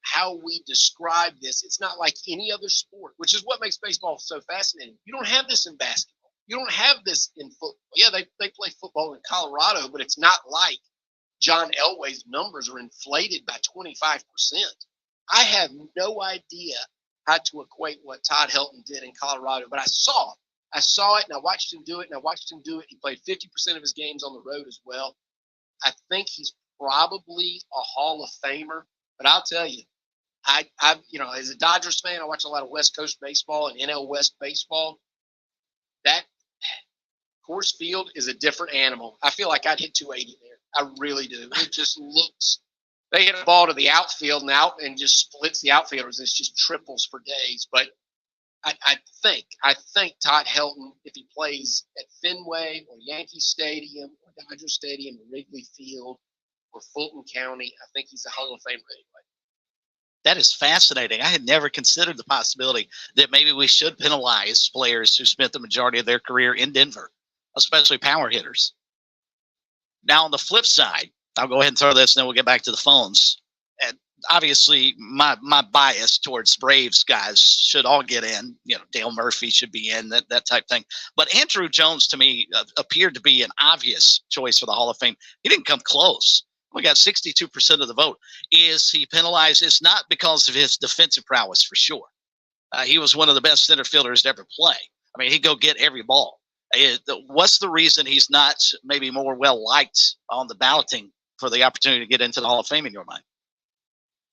how we describe this. It's not like any other sport, which is what makes baseball so fascinating. You don't have this in basketball. You don't have this in football. Yeah, they play football in Colorado, but it's not like John Elway's numbers are inflated by 25%. I have no idea how to equate what Todd Helton did in Colorado, but I saw it, and I watched him do it, He played 50% of his games on the road as well. I think he's probably a Hall of Famer, but I'll tell you, I as a Dodgers fan, I watch a lot of West Coast baseball and NL West baseball. That Coors Field is a different animal. I feel like I'd hit 280 there. I really do. It just looks. They hit a ball to the outfield and just splits the outfielders. It's just triples for days. But I think Todd Helton, if he plays at Fenway or Yankee Stadium or Dodger Stadium or Wrigley Field or Fulton County, I think he's a Hall of Famer anyway. That is fascinating. I had never considered the possibility that maybe we should penalize players who spent the majority of their career in Denver, especially power hitters. Now, on the flip side, I'll go ahead and throw this, and then we'll get back to the phones. And obviously, my bias towards Braves guys should all get in. Dale Murphy should be in, that type thing. But Andrew Jones, to me, appeared to be an obvious choice for the Hall of Fame. He didn't come close. We got 62% of the vote. Is he penalized? It's not because of his defensive prowess, for sure. He was one of the best center fielders to ever play. I mean, he'd go get every ball. What's the reason he's not maybe more well-liked on the balloting for the opportunity to get into the Hall of Fame in your mind?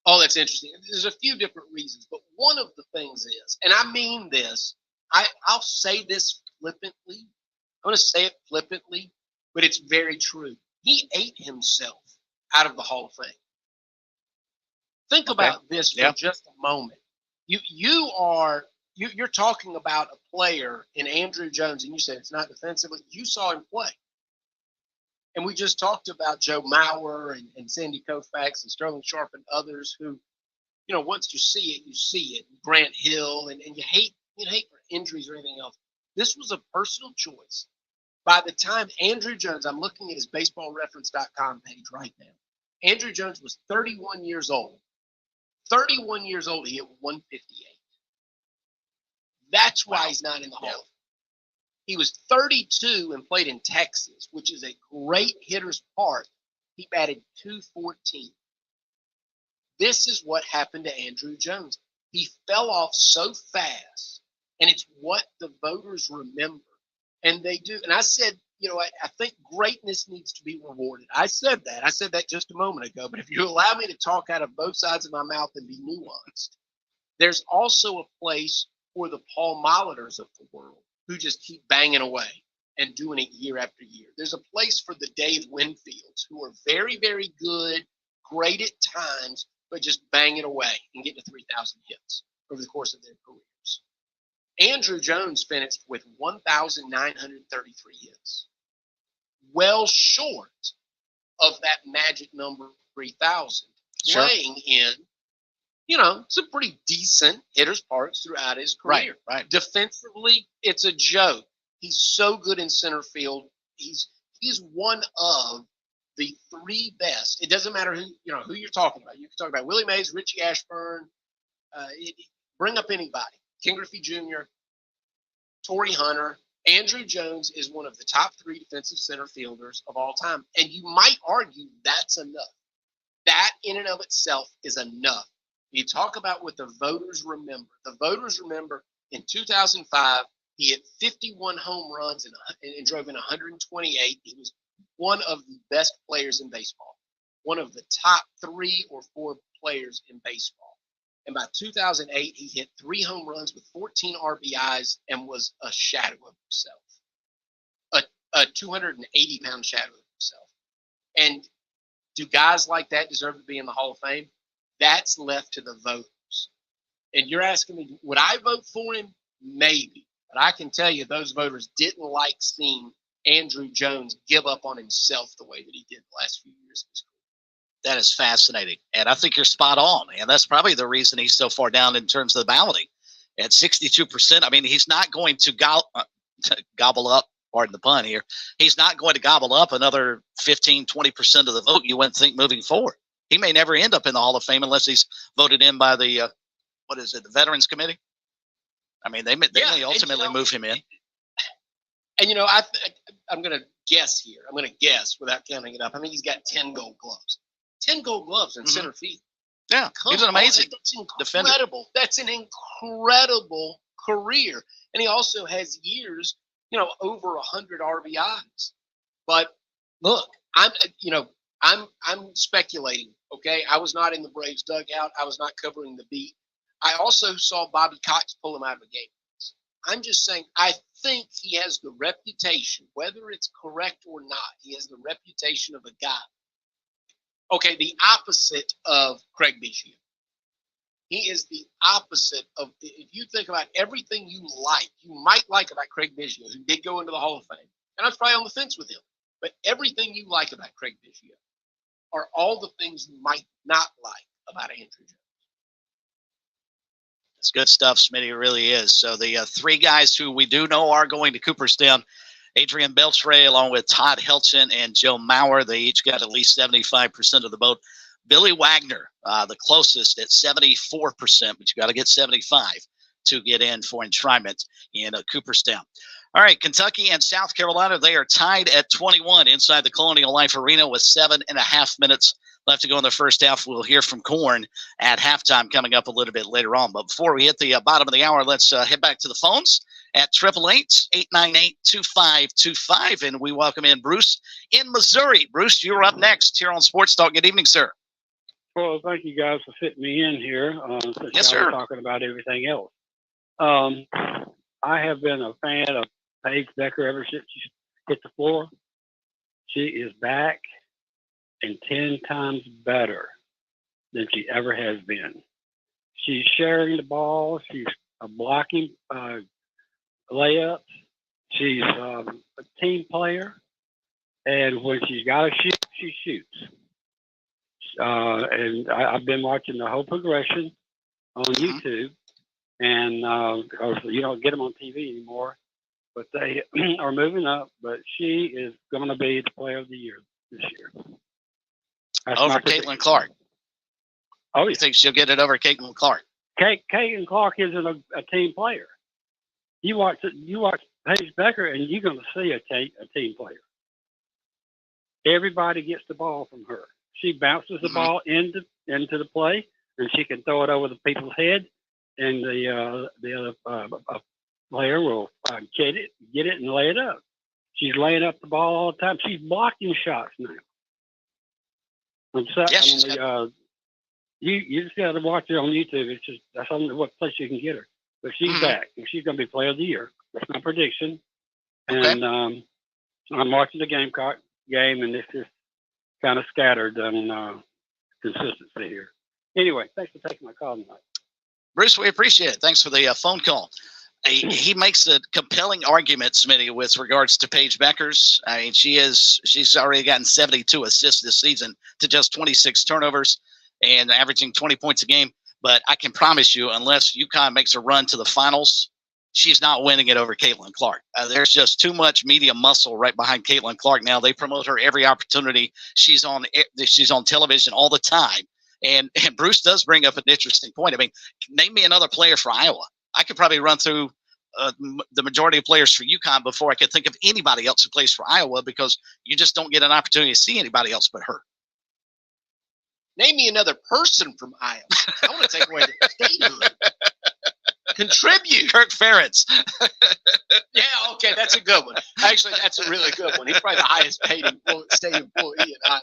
Oh, that's interesting. There's a few different reasons, but one of the things is, and I mean this, I'll say this flippantly. I'm going to say it flippantly, but it's very true. He ate himself out of the Hall of Fame. Think about this for just a moment. You're talking about a player in Andrew Jones, and you said it's not defensively. You saw him play. And we just talked about Joe Mauer and Sandy Koufax and Sterling Sharp and others who, once you see it, you see it. Grant Hill, and you hate for injuries or anything else. This was a personal choice. By the time Andrew Jones, I'm looking at his baseballreference.com page right now. Andrew Jones was 31 years old. 31 years old, he hit 158. That's why he's not in the Hall of Fame. He was 32 and played in Texas, which is a great hitter's park. He batted .214. This is what happened to Andrew Jones. He fell off so fast, and it's what the voters remember. And they do. And I said, I think greatness needs to be rewarded. I said that just a moment ago. But if you allow me to talk out of both sides of my mouth and be nuanced, there's also a place for the Paul Molitors of the world, who just keep banging away and doing it year after year. There's a place for the Dave Winfields who are very, very good, great at times, but just banging away and getting to 3,000 hits over the course of their careers. Andrew Jones finished with 1,933 hits, well short of that magic number 3,000, playing in, some pretty decent hitters' parks throughout his career. Right. Defensively, it's a joke. He's so good in center field. He's one of the three best. It doesn't matter who you're talking about. You can talk about Willie Mays, Richie Ashburn, bring up anybody. Ken Griffey Jr., Torrey Hunter. Andrew Jones is one of the top three defensive center fielders of all time. And you might argue that's enough. That in and of itself is enough. You talk about what the voters remember. The voters remember in 2005, he hit 51 home runs and drove in 128. He was one of the best players in baseball, one of the top 3 or 4 players in baseball. And by 2008, he hit 3 home runs with 14 RBIs and was a shadow of himself, a 280-pound shadow of himself. And do guys like that deserve to be in the Hall of Fame? That's left to the voters. And you're asking me, would I vote for him? Maybe. But I can tell you those voters didn't like seeing Andrew Jones give up on himself the way that he did the last few years of his career. That is fascinating. And I think you're spot on. And that's probably the reason he's so far down in terms of the balloting. At 62%, I mean, he's not going to gobble up, pardon the pun here, he's not going to gobble up another 15, 20% of the vote, you wouldn't think, moving forward. He may never end up in the Hall of Fame unless he's voted in by the, the Veterans Committee? I mean, they may ultimately move him in. And, I'm going to guess here. I'm going to guess without counting it up. I mean, he's got 10 gold gloves. 10 gold gloves in center field. Yeah, he's an amazing defender. That's an incredible career. And he also has years, over 100 RBIs. But look, I'm speculating, okay? I was not in the Braves dugout. I was not covering the beat. I also saw Bobby Cox pull him out of a game. I'm just saying, I think he has the reputation, whether it's correct or not, he has the reputation of a guy. Okay, the opposite of Craig Biggio. He is the opposite of, if you think about everything you might like about Craig Biggio, who did go into the Hall of Fame, and I was probably on the fence with him, but everything you like about Craig Biggio are all the things you might not like about Andrew Jones. It's good stuff, Smitty. It really is. So the 3 guys who we do know are going to Cooperstown, Adrian Beltre, along with Todd Helton and Joe Mauer, they each got at least 75% of the vote. Billy Wagner, the closest at 74%, but you got to get 75 to get in for enshrinement in Cooperstown. All right, Kentucky and South Carolina, they are tied at 21 inside the Colonial Life Arena with 7.5 minutes left to go in the first half. We'll hear from Korn at halftime coming up a little bit later on. But before we hit the bottom of the hour, let's head back to the phones at 888-898-2525. And we welcome in Bruce in Missouri. Bruce, you're up next here on Sports Talk. Good evening, sir. Well, thank you guys for fitting me in here. Yes, sir. We're talking about everything else. I have been a fan of Paige Becker ever since she hit the floor. She is back and 10 times better than she ever has been. She's sharing the ball. She's blocking layups. She's a team player. And when she's got to shoot, she shoots. And I've been watching the whole progression on YouTube. And because you don't get them on TV anymore. But they are moving up. But she is going to be the player of the year this year. That's over Caitlin Clark. Oh, you think she'll get it over Caitlin Clark? Caitlin Clark isn't a team player. You watch Paige Becker, and you're going to see a team player. Everybody gets the ball from her. She bounces the ball into the play, and she can throw it over the people's head, and the other player will get it, and lay it up. She's laying up the ball all the time. She's blocking shots now. You just got to watch it on YouTube. It's just that's only what place you can get her. But she's back, and she's going to be Player of the Year. That's my prediction. And I'm watching the Gamecock game, and it's just kind of scattered on consistency here. Anyway, thanks for taking my call tonight. Bruce, we appreciate it. Thanks for the phone call. He makes a compelling argument, Smitty, with regards to Paige Beckers. I mean, she's already gotten 72 assists this season to just 26 turnovers and averaging 20 points a game. But I can promise you, unless UConn makes a run to the finals, she's not winning it over Caitlin Clark. There's just too much media muscle right behind Caitlin Clark now. They promote her every opportunity. She's on television all the time. And Bruce does bring up an interesting point. I mean, name me another player for Iowa. I could probably run through the majority of players for UConn before I could think of anybody else who plays for Iowa, because you just don't get an opportunity to see anybody else but her. Name me another person from Iowa. I want to take away the statehood. Contribute. Kirk Ferentz. Yeah, okay, that's a good one. Actually, that's a really good one. He's probably the highest paid state employee in Iowa.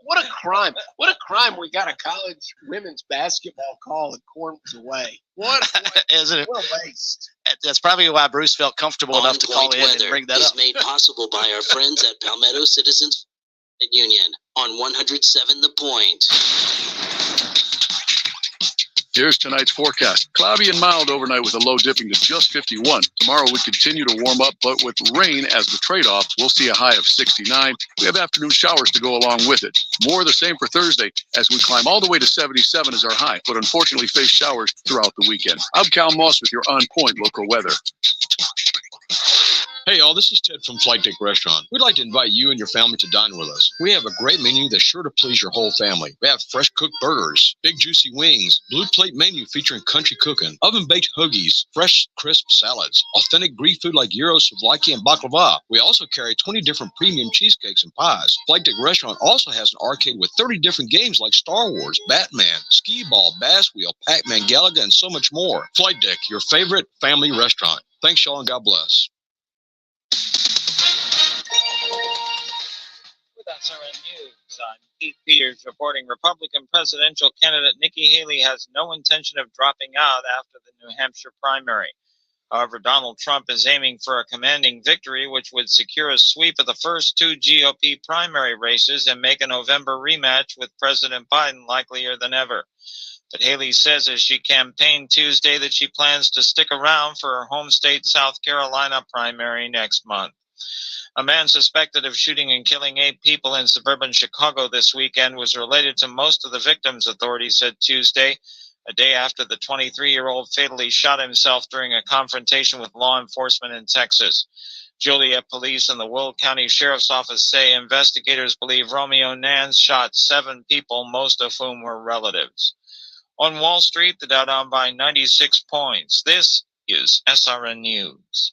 What a crime. What a crime we got a college women's basketball call and Corn was away. Isn't it? What a waste. That's probably why Bruce felt comfortable enough to call in and bring that is up. made possible by our friends at Palmetto Citizens Union on 107 The Point. Here's tonight's forecast. Cloudy and mild overnight with a low dipping to just 51. Tomorrow we continue to warm up, but with rain as the trade-off, we'll see a high of 69. We have afternoon showers to go along with it. More of the same for Thursday as we climb all the way to 77 as our high, but unfortunately face showers throughout the weekend. I'm Cal Moss with your on-point local weather. Hey, y'all, this is Ted from Flight Deck Restaurant. We'd like to invite you and your family to dine with us. We have a great menu that's sure to please your whole family. We have fresh cooked burgers, big juicy wings, blue plate menu featuring country cooking, oven-baked hoagies, fresh crisp salads, authentic Greek food like gyros, souvlaki, and baklava. We also carry 20 different premium cheesecakes and pies. Flight Deck Restaurant also has an arcade with 30 different games like Star Wars, Batman, Skee-Ball, Bass Wheel, Pac-Man, Galaga, and so much more. Flight Deck, your favorite family restaurant. Thanks, y'all, and God bless. With SRN News, I'm Keith Peters reporting Republican presidential candidate Nikki Haley has no intention of dropping out after the New Hampshire primary. However, Donald Trump is aiming for a commanding victory, which would secure a sweep of the first two GOP primary races and make a November rematch with President Biden likelier than ever. But Haley says as she campaigned Tuesday that she plans to stick around for her home state South Carolina primary next month. A man suspected of shooting and killing 8 people in suburban Chicago this weekend was related to most of the victims, authorities said Tuesday, a day after the 23-year-old fatally shot himself during a confrontation with law enforcement in Texas. Joliet police and the Will County Sheriff's Office say investigators believe Romeo Nance shot 7 people, most of whom were relatives. On Wall Street, the Dow down by 96 points. This is SRN News.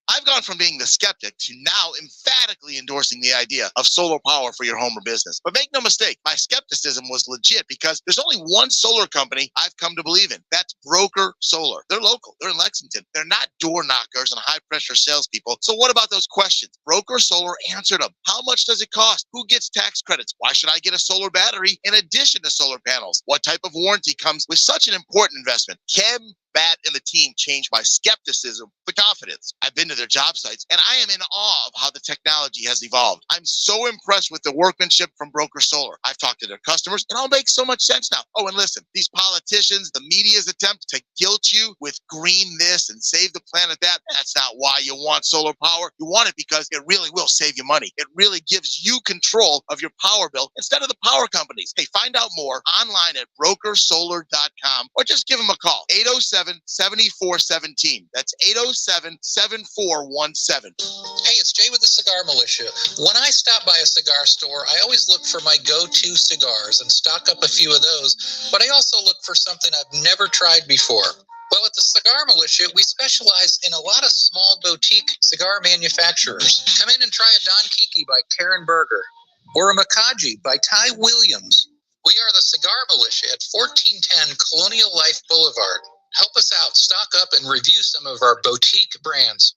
I've gone from being the skeptic to now emphatically endorsing the idea of solar power for your home or business. But make no mistake, my skepticism was legit because there's only one solar company I've come to believe in. That's Broker Solar. They're local. They're in Lexington. They're not door knockers and high-pressure salespeople. So what about those questions? Broker Solar answered them. How much does it cost? Who gets tax credits? Why should I get a solar battery in addition to solar panels? What type of warranty comes with such an important investment? Matt and the team changed my skepticism to confidence. I've been to their job sites, and I am in awe of how the technology has evolved. I'm so impressed with the workmanship from Broker Solar. I've talked to their customers. It all makes so much sense now. Oh, and listen, these politicians, the media's attempt to guilt you with green this and save the planet that, that's not why you want solar power. You want it because it really will save you money. It really gives you control of your power bill instead of the power companies. Hey, find out more online at brokersolar.com or just give them a call. 807-7417. That's 807-7417. Hey, it's Jay with the Cigar Militia. When I stop by a cigar store, I always look for my go-to cigars and stock up a few of those, but I also look for something I've never tried before. Well, at the Cigar Militia, we specialize in a lot of small boutique cigar manufacturers. Come in and try a Don Kiki by Karen Berger or a Makaji by Ty Williams. We are the Cigar Militia at 1410 Colonial Life Boulevard. Help us out, stock up, and review some of our boutique brands.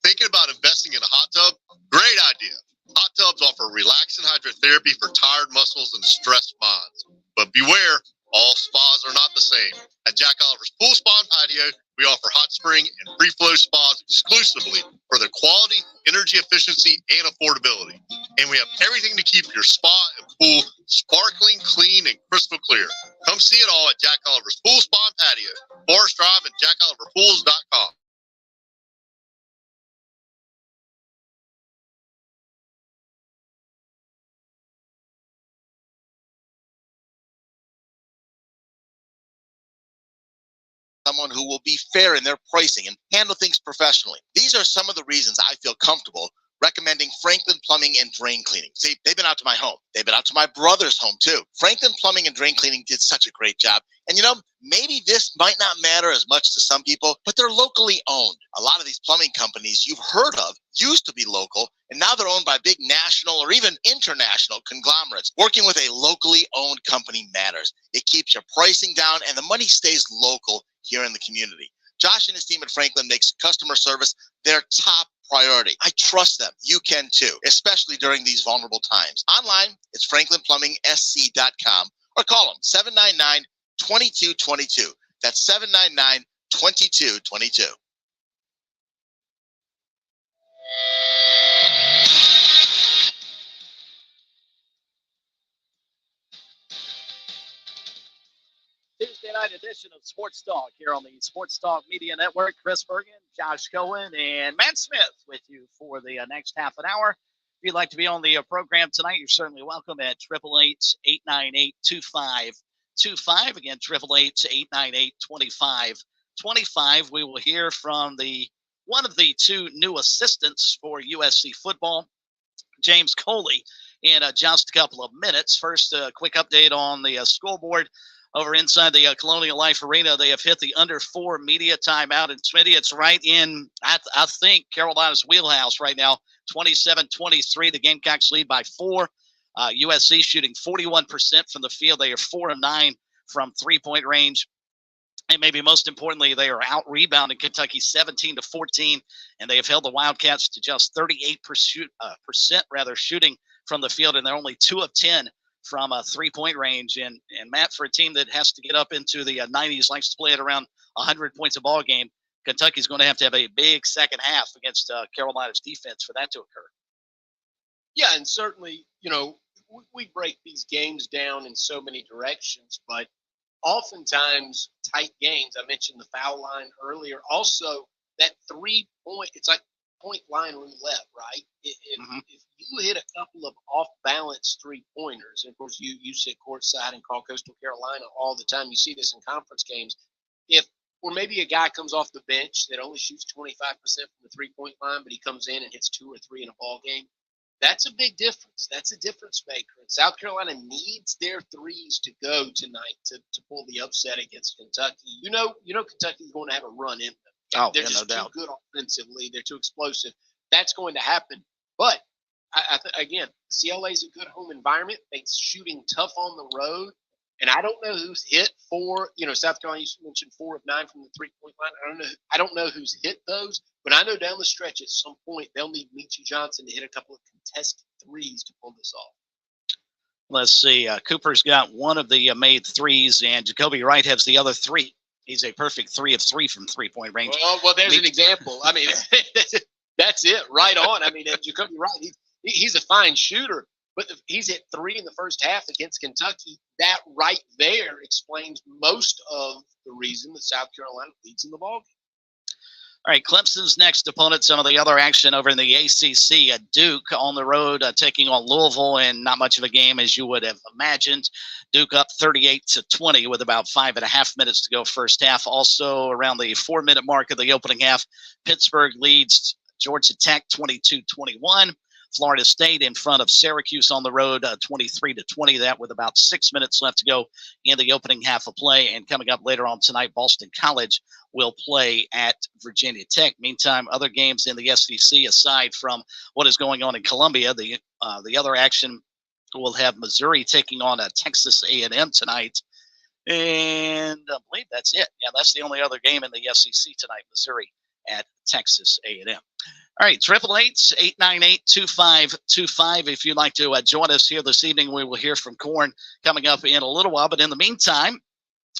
Thinking about investing in a hot tub? Great idea. Hot tubs offer relaxing hydrotherapy for tired muscles and stressed minds. But beware, All spas are not the same. At Jack Oliver's Pool Spa and Patio, we offer hot spring and free flow spas exclusively for their quality, energy efficiency, and affordability. And we have everything to keep your spa and pool sparkling, clean, and crystal clear. Come see it all at Jack Oliver's Pool Spa and Patio, Forest Drive, and JackOliverPools.com. Someone who will be fair in their pricing and handle things professionally. These are some of the reasons I feel comfortable recommending Franklin Plumbing and Drain Cleaning. See, they've been out to my home. They've been out to my brother's home too. Franklin Plumbing and Drain Cleaning did such a great job. And you know, maybe this might not matter as much to some people, but they're locally owned. A lot of these plumbing companies you've heard of used to be local, and now they're owned by big national or even international conglomerates. Working with a locally owned company matters. It keeps your pricing down and the money stays local here in the community. Josh and his team at Franklin makes customer service their top priority. I trust them. You can too, especially during these vulnerable times. Online, it's franklinplumbing.sc.com or call them 799-2222. That's 799-2222. Tuesday night edition of Sports Talk here on the Sports Talk Media Network. Chris Bergen, Josh Cohen, and Matt Smith with you for the next half an hour. If you'd like to be on the program tonight, you're certainly welcome at 888-898-2525. Again, 888-898-2525. We will hear from one of the two new assistants for USC football, James Coley, in just a couple of minutes. First, a quick update on the scoreboard. Over inside the Colonial Life Arena, they have hit the under 4 media timeout. And Smitty, it's right in, I think, Carolina's wheelhouse right now. 27-23, the Gamecocks lead by 4. USC shooting 41% from the field. They are 4 of 9 from three-point range. And maybe most importantly, they are out-rebounding Kentucky 17-14, and they have held the Wildcats to just 38% shooting from the field, and they're only 2 of 10 from a three-point range. And Matt, for a team that has to get up into the 90s, likes to play at around 100 points a ball game, Kentucky's going to have a big second half against Carolina's defense for that to occur. Yeah, and certainly, you know, we break these games down in so many directions, but oftentimes tight games. I mentioned the foul line earlier. Also, that 3-point, it's like point line roulette, right? If you hit a couple of off-balance three-pointers, and of course you sit courtside and call Coastal Carolina all the time. You see this in conference games. Or maybe a guy comes off the bench that only shoots 25% from the three-point line, but he comes in and hits 2 or 3 in a ball game. That's a big difference. That's a difference maker. And South Carolina needs their threes to go tonight to pull the upset against Kentucky. You know Kentucky's going to have a run in them. They're just too good offensively. They're too explosive. That's going to happen. But again, CLA is a good home environment. They're shooting tough on the road. And I don't know who's hit South Carolina, you mentioned 4 of 9 from the three-point line. I don't know who's hit those, but I know down the stretch at some point they'll need Michi Johnson to hit a couple of contested threes to pull this off. Let's see. Cooper's got one of the made threes, and Jacoby Wright has the other 3. He's a perfect 3 of 3 from three-point range. Well, there's an example. I mean, that's it, right on. I mean, Jacoby Wright, he's a fine shooter, but he's hit 3 in the first half against Kentucky. That right there explains most of the reason that South Carolina leads in the ballgame. All right, Clemson's next opponent, some of the other action over in the ACC at Duke on the road, taking on Louisville, and not much of a game as you would have imagined. Duke up 38-20 with about 5.5 minutes to go first half. Also around the 4-minute mark of the opening half, Pittsburgh leads Georgia Tech 22-21. Florida State in front of Syracuse on the road, 23-20. That with about 6 minutes left to go in the opening half of play. And coming up later on tonight, Boston College will play at Virginia Tech. Meantime, other games in the SEC, aside from what is going on in Columbia, the other action will have Missouri taking on Texas A&M tonight. And I believe that's it. Yeah, that's the only other game in the SEC tonight, Missouri at Texas A&M. All right, 888-898-2525. If you'd like to join us here this evening, we will hear from Corn coming up in a little while. But in the meantime,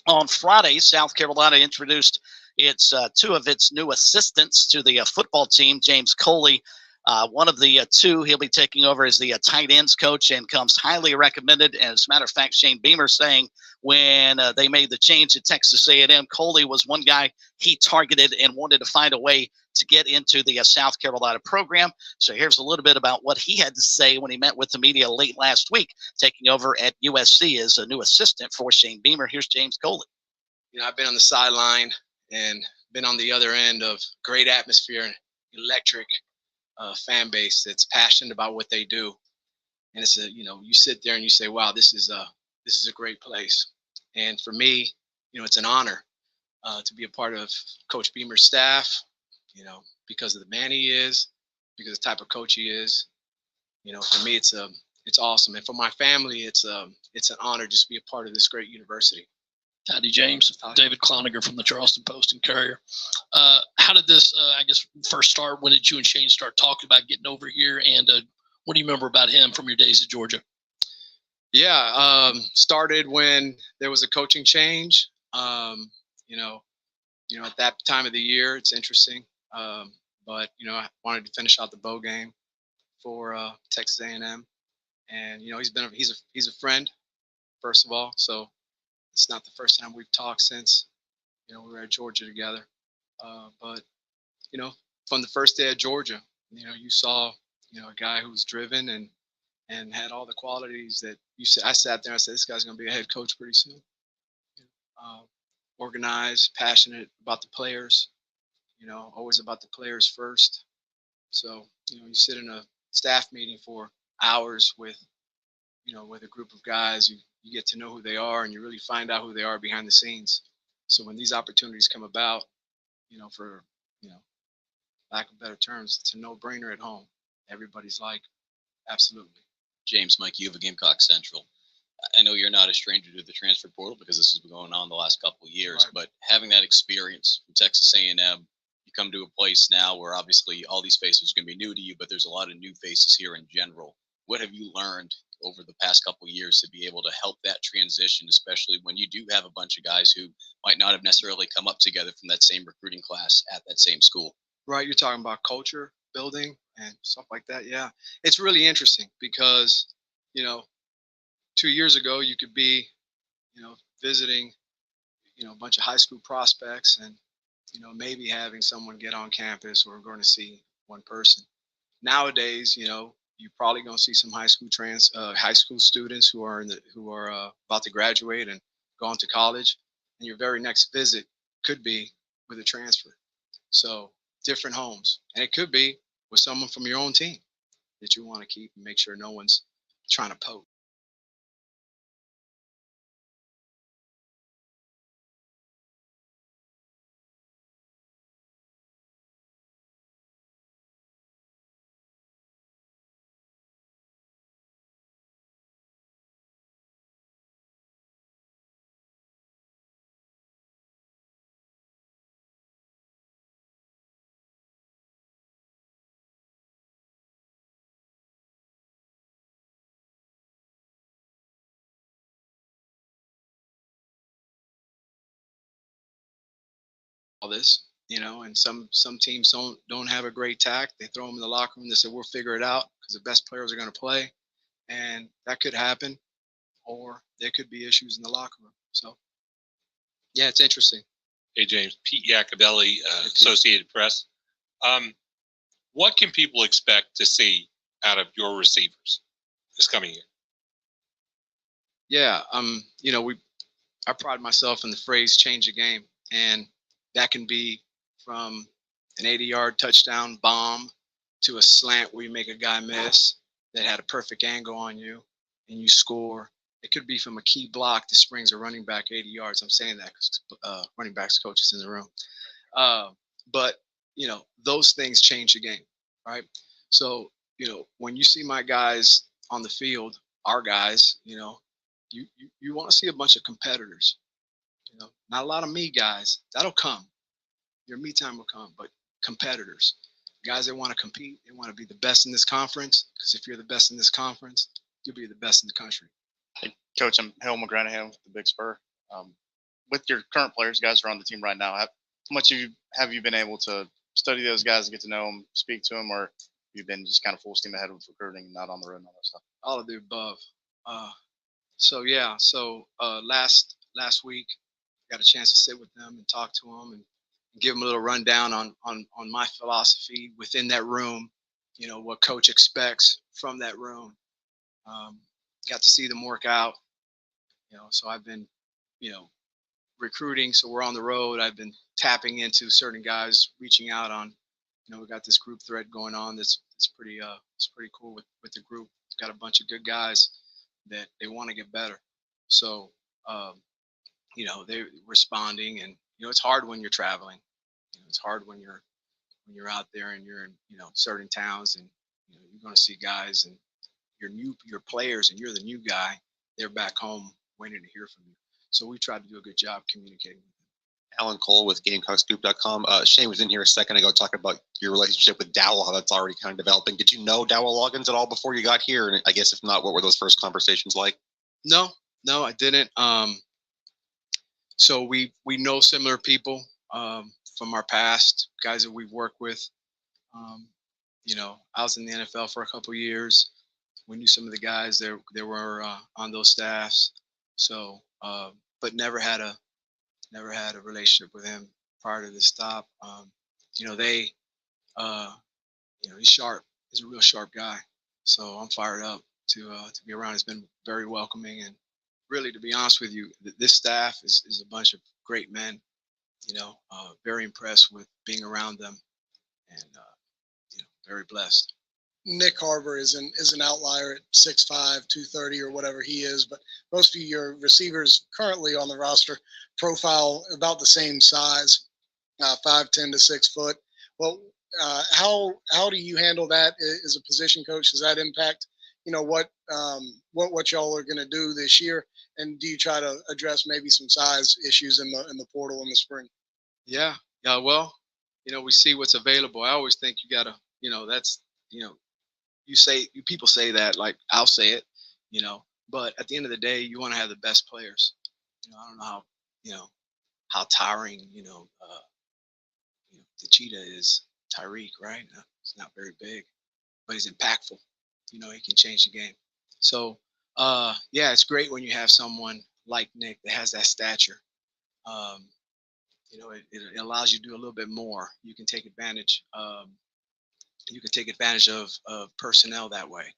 on Friday, South Carolina introduced two of its new assistants to the football team. James Coley, one of the two, he'll be taking over as the tight ends coach and comes highly recommended. And as a matter of fact, Shane Beamer saying when they made the change at Texas A&M, Coley was one guy he targeted and wanted to find a way to get into the South Carolina program. So here's a little bit about what he had to say when he met with the media late last week, taking over at USC as a new assistant for Shane Beamer. Here's James Coley. I've been on the sideline and been on the other end of great atmosphere and electric fan base that's passionate about what they do. And it's you sit there and you say, wow, this is a great place. And for me, it's an honor to be a part of Coach Beamer's staff, because of the man he is, because of the type of coach he is. For me, it's awesome. And for my family, it's an honor just to be a part of this great university. Howdy, James. David Cloninger from the Charleston Post and Courier. How did this, first start? When did you and Shane start talking about getting over here? And what do you remember about him from your days at Georgia? Yeah, started when there was a coaching change. At that time of the year, it's interesting. But I wanted to finish out the bowl game for Texas A&M, and he's a friend, first of all. So it's not the first time we've talked since we were at Georgia together. But from the first day at Georgia, you saw a guy who was driven and had all the qualities that you said. I sat there and I said, this guy's going to be a head coach pretty soon. Organized, passionate about the players. Always about the players first. So, you sit in a staff meeting for hours with a group of guys, you get to know who they are and you really find out who they are behind the scenes. So when these opportunities come about, for lack of better terms, it's a no-brainer at home. Everybody's like, absolutely. James, Mike, you have a Gamecock Central. I know you're not a stranger to the transfer portal because this has been going on the last couple of years, right. But having that experience from Texas A&M, you come to a place now where obviously all these faces are going to be new to you, but there's a lot of new faces here in general. What have you learned over the past couple of years to be able to help that transition, especially when you do have a bunch of guys who might not have necessarily come up together from that same recruiting class at that same school? Right. You're talking about culture building and stuff like that. Yeah. It's really interesting because, 2 years ago, you could be, visiting, a bunch of high school prospects and, maybe having someone get on campus or going to see one person. Nowadays, you're probably going to see some high school students who are about to graduate and go on to college, and your very next visit could be with a transfer. So different homes, and it could be with someone from your own team that you want to keep and make sure no one's trying to poach. All this, and some teams don't have a great tact. They throw them in the locker room. They say, we'll figure it out because the best players are going to play. And that could happen, or there could be issues in the locker room. So, yeah, it's interesting. Hey, James. Pete Iacobelli, Associated Press. What can people expect to see out of your receivers this coming year? Yeah, I pride myself in the phrase change the game. And that can be from an 80-yard touchdown bomb to a slant where you make a guy miss that had a perfect angle on you and you score. It could be from a key block that springs a running back 80 yards. I'm saying that because running backs coach is in the room. But, those things change the game, right? So, when you see my guys on the field, our guys, you want to see a bunch of competitors. Not a lot of me guys. That'll come. Your me time will come, but competitors. guys that want to compete, they want to be the best in this conference, because if you're the best in this conference, you'll be the best in the country. Hey, Coach, I'm Hill McGranahan with the Big Spur. With your current players, guys who are on the team right now, how much have you been able to study those guys, get to know them, speak to them, or you've been just kind of full steam ahead with recruiting and not on the road and all that stuff? All of the above. So last week, I got a chance to sit with them and talk to them and give them a little rundown on my philosophy within that room, what coach expects from that room. Got to see them work out, so I've been, recruiting. So we're on the road. I've been tapping into certain guys, reaching out on, we got this group thread going on. It's pretty cool with the group. It's got a bunch of good guys that they want to get better. So, they're responding, and, it's hard when you're traveling. It's hard when you're out there and you're in, certain towns, and, you're going to see guys and your players, and you're the new guy. They're back home waiting to hear from you. So we tried to do a good job communicating with them. Alan Cole with GamecockScoop.com. Shane was in here a second ago talking about your relationship with Dowell, how that's already kind of developing. Did you know Dowell Loggins at all before you got here? And I guess if not, what were those first conversations like? No, I didn't. So we know similar people from our past, guys that we've worked with. I was in the NFL for a couple of years. We knew some of the guys that were on those staffs. So, but never had a relationship with him prior to this stop. He's sharp. He's a real sharp guy. So I'm fired up to be around. It's been very welcoming, and really, to be honest with you, this staff is a bunch of great men. Very impressed with being around them, and very blessed. Nick Harbor is an outlier at 6'5", 230 or whatever he is, but most of your receivers currently on the roster profile about the same size, 5'10" to 6 foot. Well, how do you handle that as a position coach? Does that impact what y'all are going to do this year? And do you try to address maybe some size issues in the portal in the spring? Yeah. Well, we see what's available. I always think you gotta, that's, people say that, like I'll say it, but at the end of the day, you want to have the best players. I don't know how tiring, the cheetah is. Tyreek, right? He's not very big, but he's impactful. He can change the game. So, it's great when you have someone like Nick that has that stature. It allows you to do a little bit more. You can take advantage. You can take advantage of personnel that way.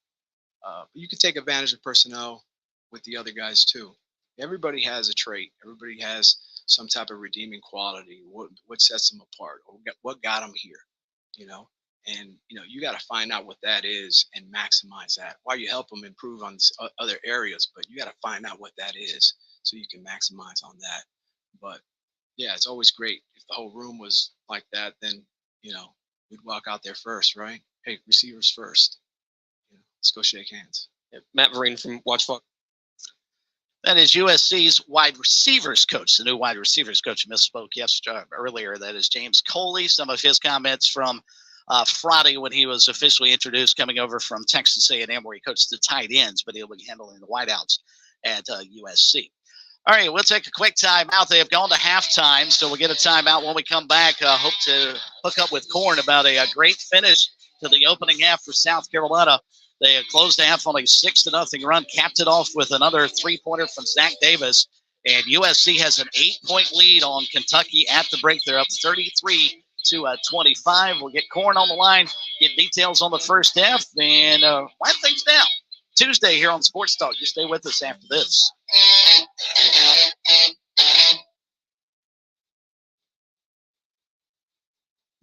But you can take advantage of personnel with the other guys too. Everybody has a trait. Everybody has some type of redeeming quality. What sets them apart? Or what got them here? And you got to find out what that is and maximize that. While you help them improve on other areas, but you got to find out what that is so you can maximize on that. But yeah, it's always great if the whole room was like that. Then we'd walk out there first, right? Hey, receivers first. Let's go shake hands. Yeah, Matt Vereen from Watchfog. That is USC's wide receivers coach, the new wide receivers coach. Misspoke earlier. That is James Coley. Some of his comments from Friday when he was officially introduced, coming over from Texas A&M, where he coached the tight ends, but he'll be handling the wideouts at USC. All right, we'll take a quick timeout. They have gone to halftime, so we'll get a timeout when we come back. Hope to hook up with Korn about a great finish to the opening half for South Carolina. They closed the half on a 6-0 run, capped it off with another three-pointer from Zach Davis, and USC has an 8-point lead on Kentucky at the break. They're up 33-25. We'll get Korn on the line, get details on the first half, and wind things down. Tuesday here on Sports Talk. You stay with us after this.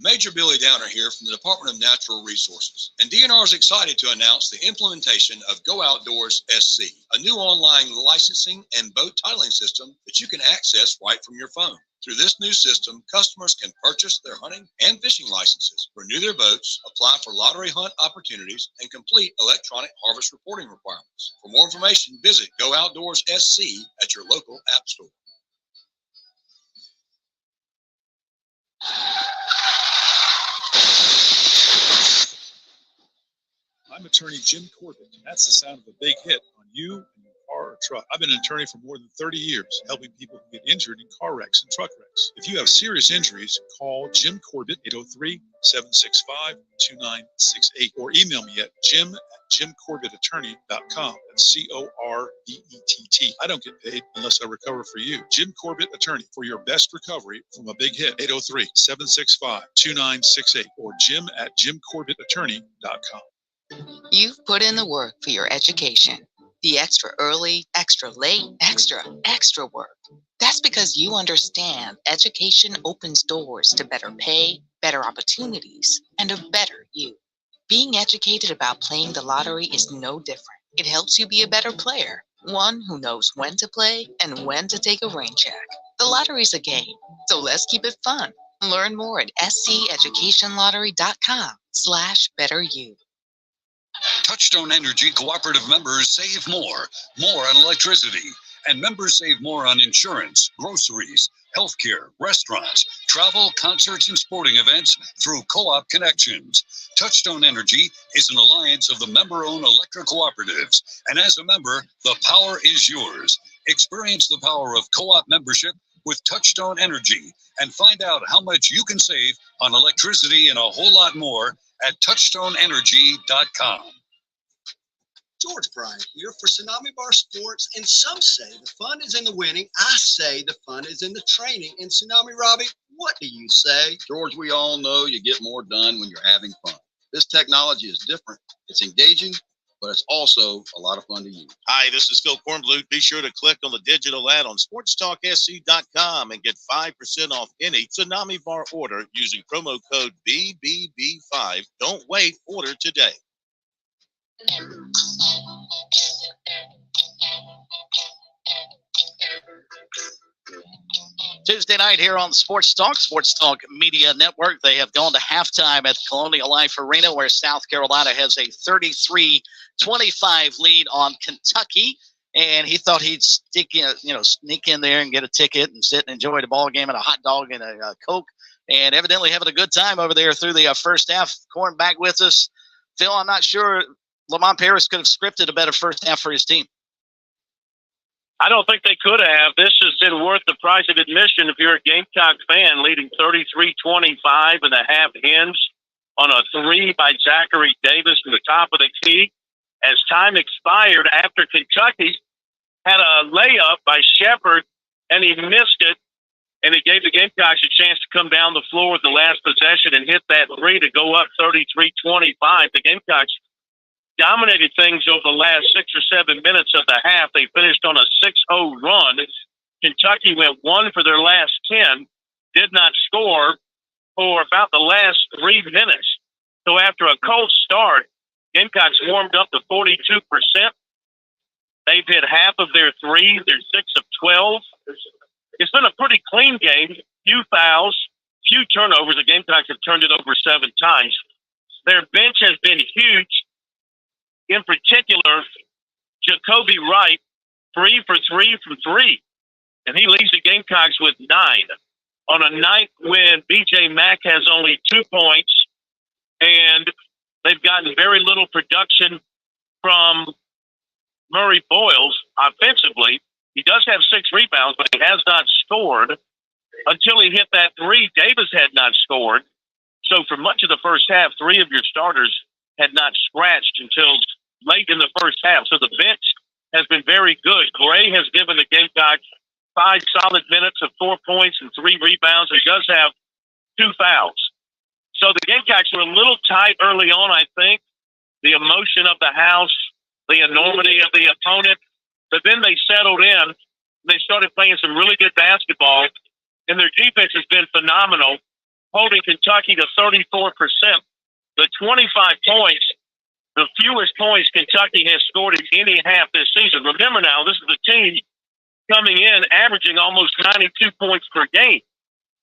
Major Billy Downer here from the Department of Natural Resources, and DNR is excited to announce the implementation of Go Outdoors SC, a new online licensing and boat titling system that you can access right from your phone. Through this new system, customers can purchase their hunting and fishing licenses, renew their boats, apply for lottery hunt opportunities, and complete electronic harvest reporting requirements. For more information, visit Go Outdoors SC at your local app store. I'm attorney Jim Corbett. That's the sound of a big hit on you and your car or truck. I've been an attorney for more than 30 years, helping people who get injured in car wrecks and truck wrecks. If you have serious injuries, call Jim Corbett, 803-765-2968, or email me at jim@jimcorbettattorney.com. That's CORBETT. I don't get paid unless I recover for you. Jim Corbett Attorney, for your best recovery from a big hit. 803-765-2968 or jim@jimcorbettattorney.com. You've put in the work for your education. The extra early, extra late, extra work. That's because you understand education opens doors to better pay, better opportunities, and a better you. Being educated about playing the lottery is no different. It helps you be a better player, one who knows when to play and when to take a rain check. The lottery's a game, so let's keep it fun. Learn more at sceducationlottery.com/betteryou. Touchstone Energy Cooperative members save more on electricity, and members save more on insurance, groceries, healthcare, restaurants, travel, concerts, and sporting events through Co-op Connections. Touchstone Energy is an alliance of the member-owned electric cooperatives, and as a member, the power is yours. Experience the power of co-op membership with Touchstone Energy and find out how much you can save on electricity and a whole lot more at touchstoneenergy.com. George Bryant here for Tsunami Bar Sports, and some say the fun is in the winning. I say the fun is in the training. And Tsunami Robbie, what do you say? George, we all know you get more done when you're having fun. This technology is different. It's engaging, but it's also a lot of fun to use. Hi, this is Phil Kornblut. Be sure to click on the digital ad on SportsTalkSC.com and get 5% off any Tsunami Bar order using promo code BBB5. Don't wait, order today. Tuesday night here on Sports Talk Media Network. They have gone to halftime at the Colonial Life Arena, where South Carolina has a 33-25 lead on Kentucky. And he thought he'd sneak in there and get a ticket and sit and enjoy the ball game and a hot dog and a Coke. And evidently having a good time over there through the first half. Corn back with us. Phil, I'm not sure Lamont Paris could have scripted a better first half for his team. I don't think they could have. This has been worth the price of admission if you're a Gamecock fan, leading 33-25 and a half hinge on a three by Zachary Davis to the top of the key. As time expired after Kentucky had a layup by Shepard, and he missed it, and it gave the Gamecocks a chance to come down the floor with the last possession and hit that three to go up 33-25. The Gamecocks dominated things over the last 6 or 7 minutes of the half. They finished on a 6-0 run. Kentucky went 1 for their last 10, did not score for about the last 3 minutes. So after a cold start, Gamecocks warmed up to 42%. They've hit half of their threes. They're 6 of 12. It's been a pretty clean game. Few fouls, few turnovers. The Gamecocks have turned it over 7 times. Their bench has been huge. In particular, Jacoby Wright, 3 for 3 from 3. And he leads the Gamecocks with 9. On a night when B.J. Mack has only 2 points, and they've gotten very little production from Murray Boyles offensively. He does have 6 rebounds, but he has not scored. Until he hit that 3, Davis had not scored. So for much of the first half, 3 of your starters had not scratched until late in the first half. So the bench has been very good. Gray has given the Gamecocks 5 solid minutes of 4 points and 3 rebounds. He does have 2 fouls. So the Gamecocks were a little tight early on, I think. The emotion of the house, the enormity of the opponent. But then they settled in. They started playing some really good basketball. And their defense has been phenomenal, holding Kentucky to 34%. The 25 points, the fewest points Kentucky has scored in any half this season. Remember now, this is a team coming in averaging almost 92 points per game.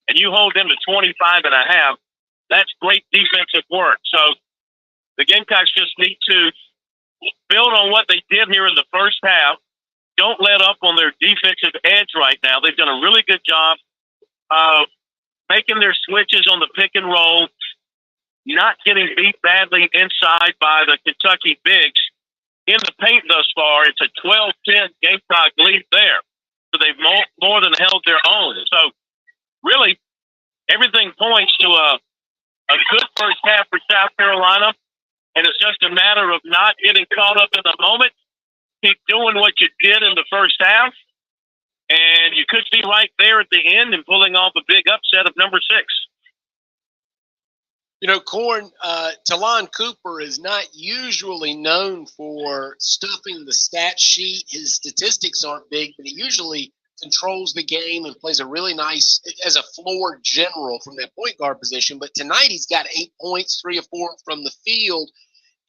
And you hold them to 25 and a half. That's great defensive work. So the Gamecocks just need to build on what they did here in the first half. Don't let up on their defensive edge right now. They've done a really good job of making their switches on the pick and roll, not getting beat badly inside by the Kentucky bigs in the paint thus far. It's a 12-10 Gamecock lead there. So they've more than held their own. So really, everything points to a good first half for South Carolina, and it's just a matter of not getting caught up in the moment. Keep doing what you did in the first half, and you could be right there at the end and pulling off a big upset of number 6. You know, Corn, Talon Cooper is not usually known for stuffing the stat sheet. His statistics aren't big, but he usually controls the game and plays a really nice, as a floor general from that point guard position. But tonight he's got 8 points, 3 or 4 from the field.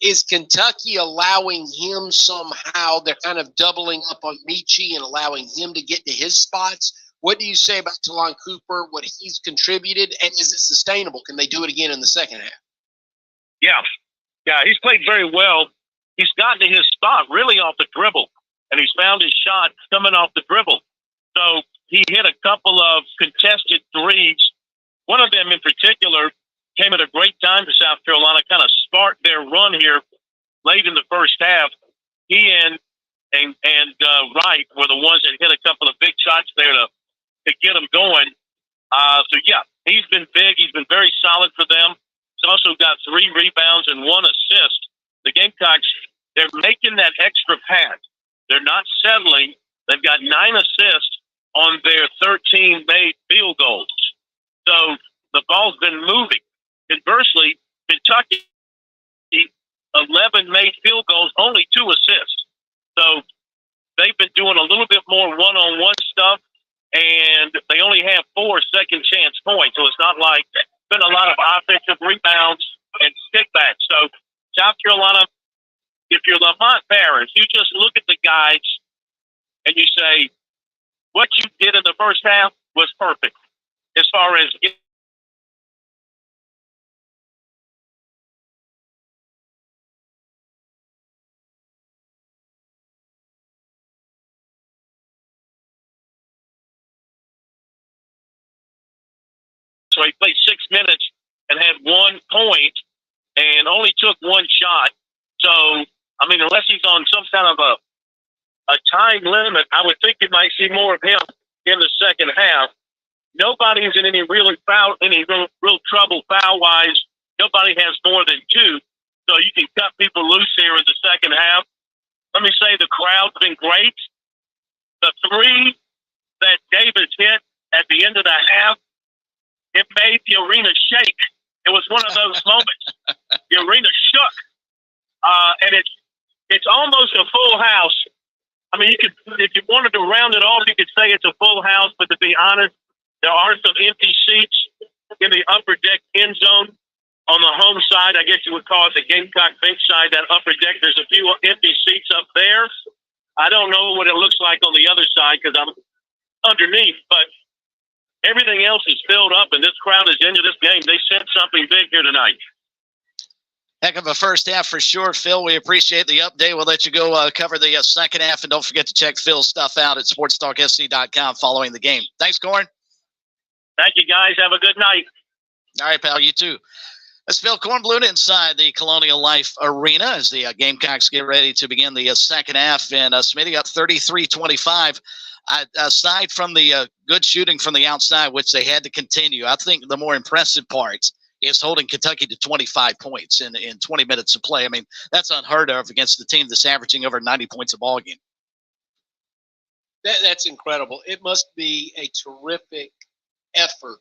Is Kentucky allowing him somehow? They're kind of doubling up on Michi and allowing him to get to his spots. What do you say about Talon Cooper, what he's contributed, and is it sustainable? Can they do it again in the second half? Yeah, he's played very well. He's gotten to his spot really off the dribble, and he's found his shot coming off the dribble. So he hit a couple of contested threes. One of them in particular came at a great time for South Carolina, kind of sparked their run here late in the first half. He and Wright were the ones that hit a couple of big shots there to get him going. So, yeah, he's been big. He's been very solid for them. He's also got 3 rebounds and 1 assist. The Gamecocks, they're making that extra pass. They're not settling. They've got 9 assists on their 13 made field goals. So the ball's been moving. Conversely, Kentucky, 11 made field goals, only 2 assists. So they've been doing a little bit more one-on-one stuff, and they only have 4 second chance points. So it's not like there's been a lot of offensive rebounds and stickbacks. So South Carolina, if you're Lamont Paris, you just look at the guys and you say, what you did in the first half was perfect as far as so he played 6 minutes and had 1 point and only took 1 shot. So, I mean, unless he's on some kind of a time limit, I would think you might see more of him in the second half. Nobody's in any real trouble foul-wise. Nobody has more than 2. So you can cut people loose here in the second half. Let me say the crowd's been great. The 3 that Davis hit at the end of the half, it made the arena shake. It was one of those moments. The arena shook. And it's almost a full house. I mean, if you wanted to round it off, you could say it's a full house, but to be honest, there are some empty seats in the upper deck end zone on the home side. I guess you would call it the Gamecock bench side, that upper deck. There's a few empty seats up there. I don't know what it looks like on the other side because I'm underneath, but everything else is filled up, and this crowd is into this game. They sent something big here tonight. Heck of a first half for sure, Phil. We appreciate the update. We'll let you go cover the second half, and don't forget to check Phil's stuff out at SportsTalkSC.com following the game. Thanks, Corn. Thank you, guys. Have a good night. All right, pal. You too. That's Phil Kornblut inside the Colonial Life Arena as the Gamecocks get ready to begin the second half. And Smitty got 33-25. Aside from the good shooting from the outside, which they had to continue, I think the more impressive part is holding Kentucky to 25 points in 20 minutes of play. I mean, that's unheard of against the team that's averaging over 90 points a ball game. That's incredible. It must be a terrific effort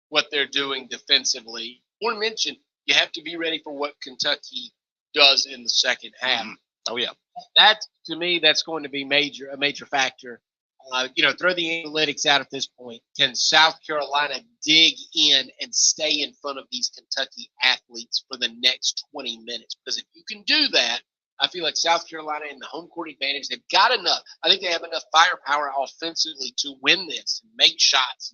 what they're doing defensively. Or mention, you have to be ready for what Kentucky does in the second half. Oh, yeah. That, to me, that's going to be a major factor. Throw the analytics out at this point. Can South Carolina dig in and stay in front of these Kentucky athletes for the next 20 minutes? Because if you can do that, I feel like South Carolina in the home court advantage, they've got enough. I think they have enough firepower offensively to win this and make shots.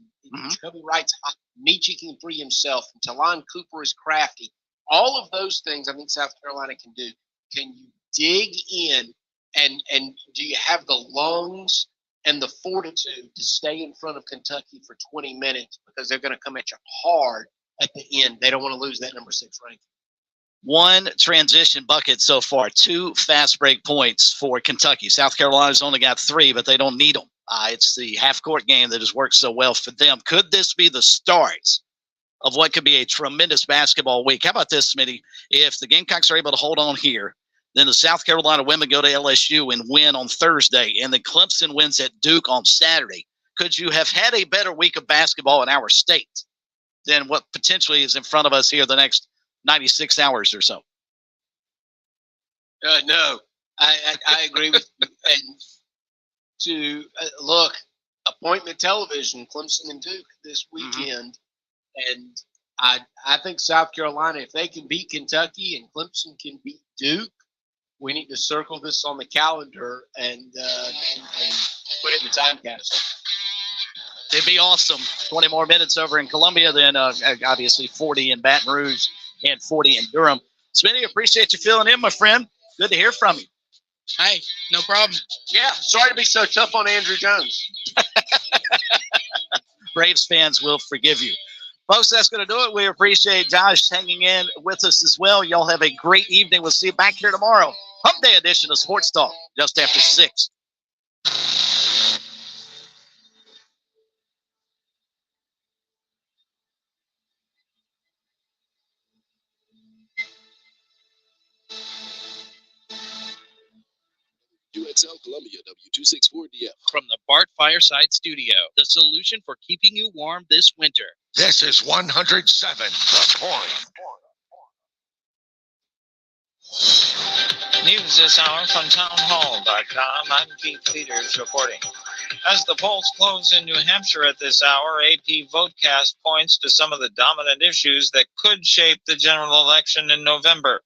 Jacoby Wright's hot. Michi can free himself. And Talon Cooper is crafty. All of those things I think South Carolina can do. Can you dig in and do you have the lungs and the fortitude to stay in front of Kentucky for 20 minutes because they're going to come at you hard at the end. They don't want to lose that number 6 rank. One transition bucket so far, 2 fast break points for Kentucky. South Carolina's only got 3, but they don't need them. It's the half-court game that has worked so well for them. Could this be the start of what could be a tremendous basketball week? How about this, Smitty? If the Gamecocks are able to hold on here, then the South Carolina women go to LSU and win on Thursday, and then Clemson wins at Duke on Saturday. Could you have had a better week of basketball in our state than what potentially is in front of us here the next 96 hours or so? No, I agree with you. And to look, appointment television, Clemson and Duke this weekend. And I think South Carolina, if they can beat Kentucky and Clemson can beat Duke, we need to circle this on the calendar and put it in the time capsule. It'd be awesome. 20 more minutes over in Columbia, then obviously 40 in Baton Rouge and 40 in Durham. Smitty, appreciate you filling in, my friend. Good to hear from you. Hey, no problem. Yeah, sorry to be so tough on Andrew Jones. Braves fans will forgive you. Folks, that's going to do it. We appreciate Josh hanging in with us as well. Y'all have a great evening. We'll see you back here tomorrow. Hump Day edition of Sports Talk, just after 6. UXL Columbia W264DF. From the Bart Fireside Studio, the solution for keeping you warm this winter. This is 107 The Point. News this hour from townhall.com. I'm Keith Peters reporting. As the polls close in New Hampshire at this hour, AP Votecast points to some of the dominant issues that could shape the general election in November.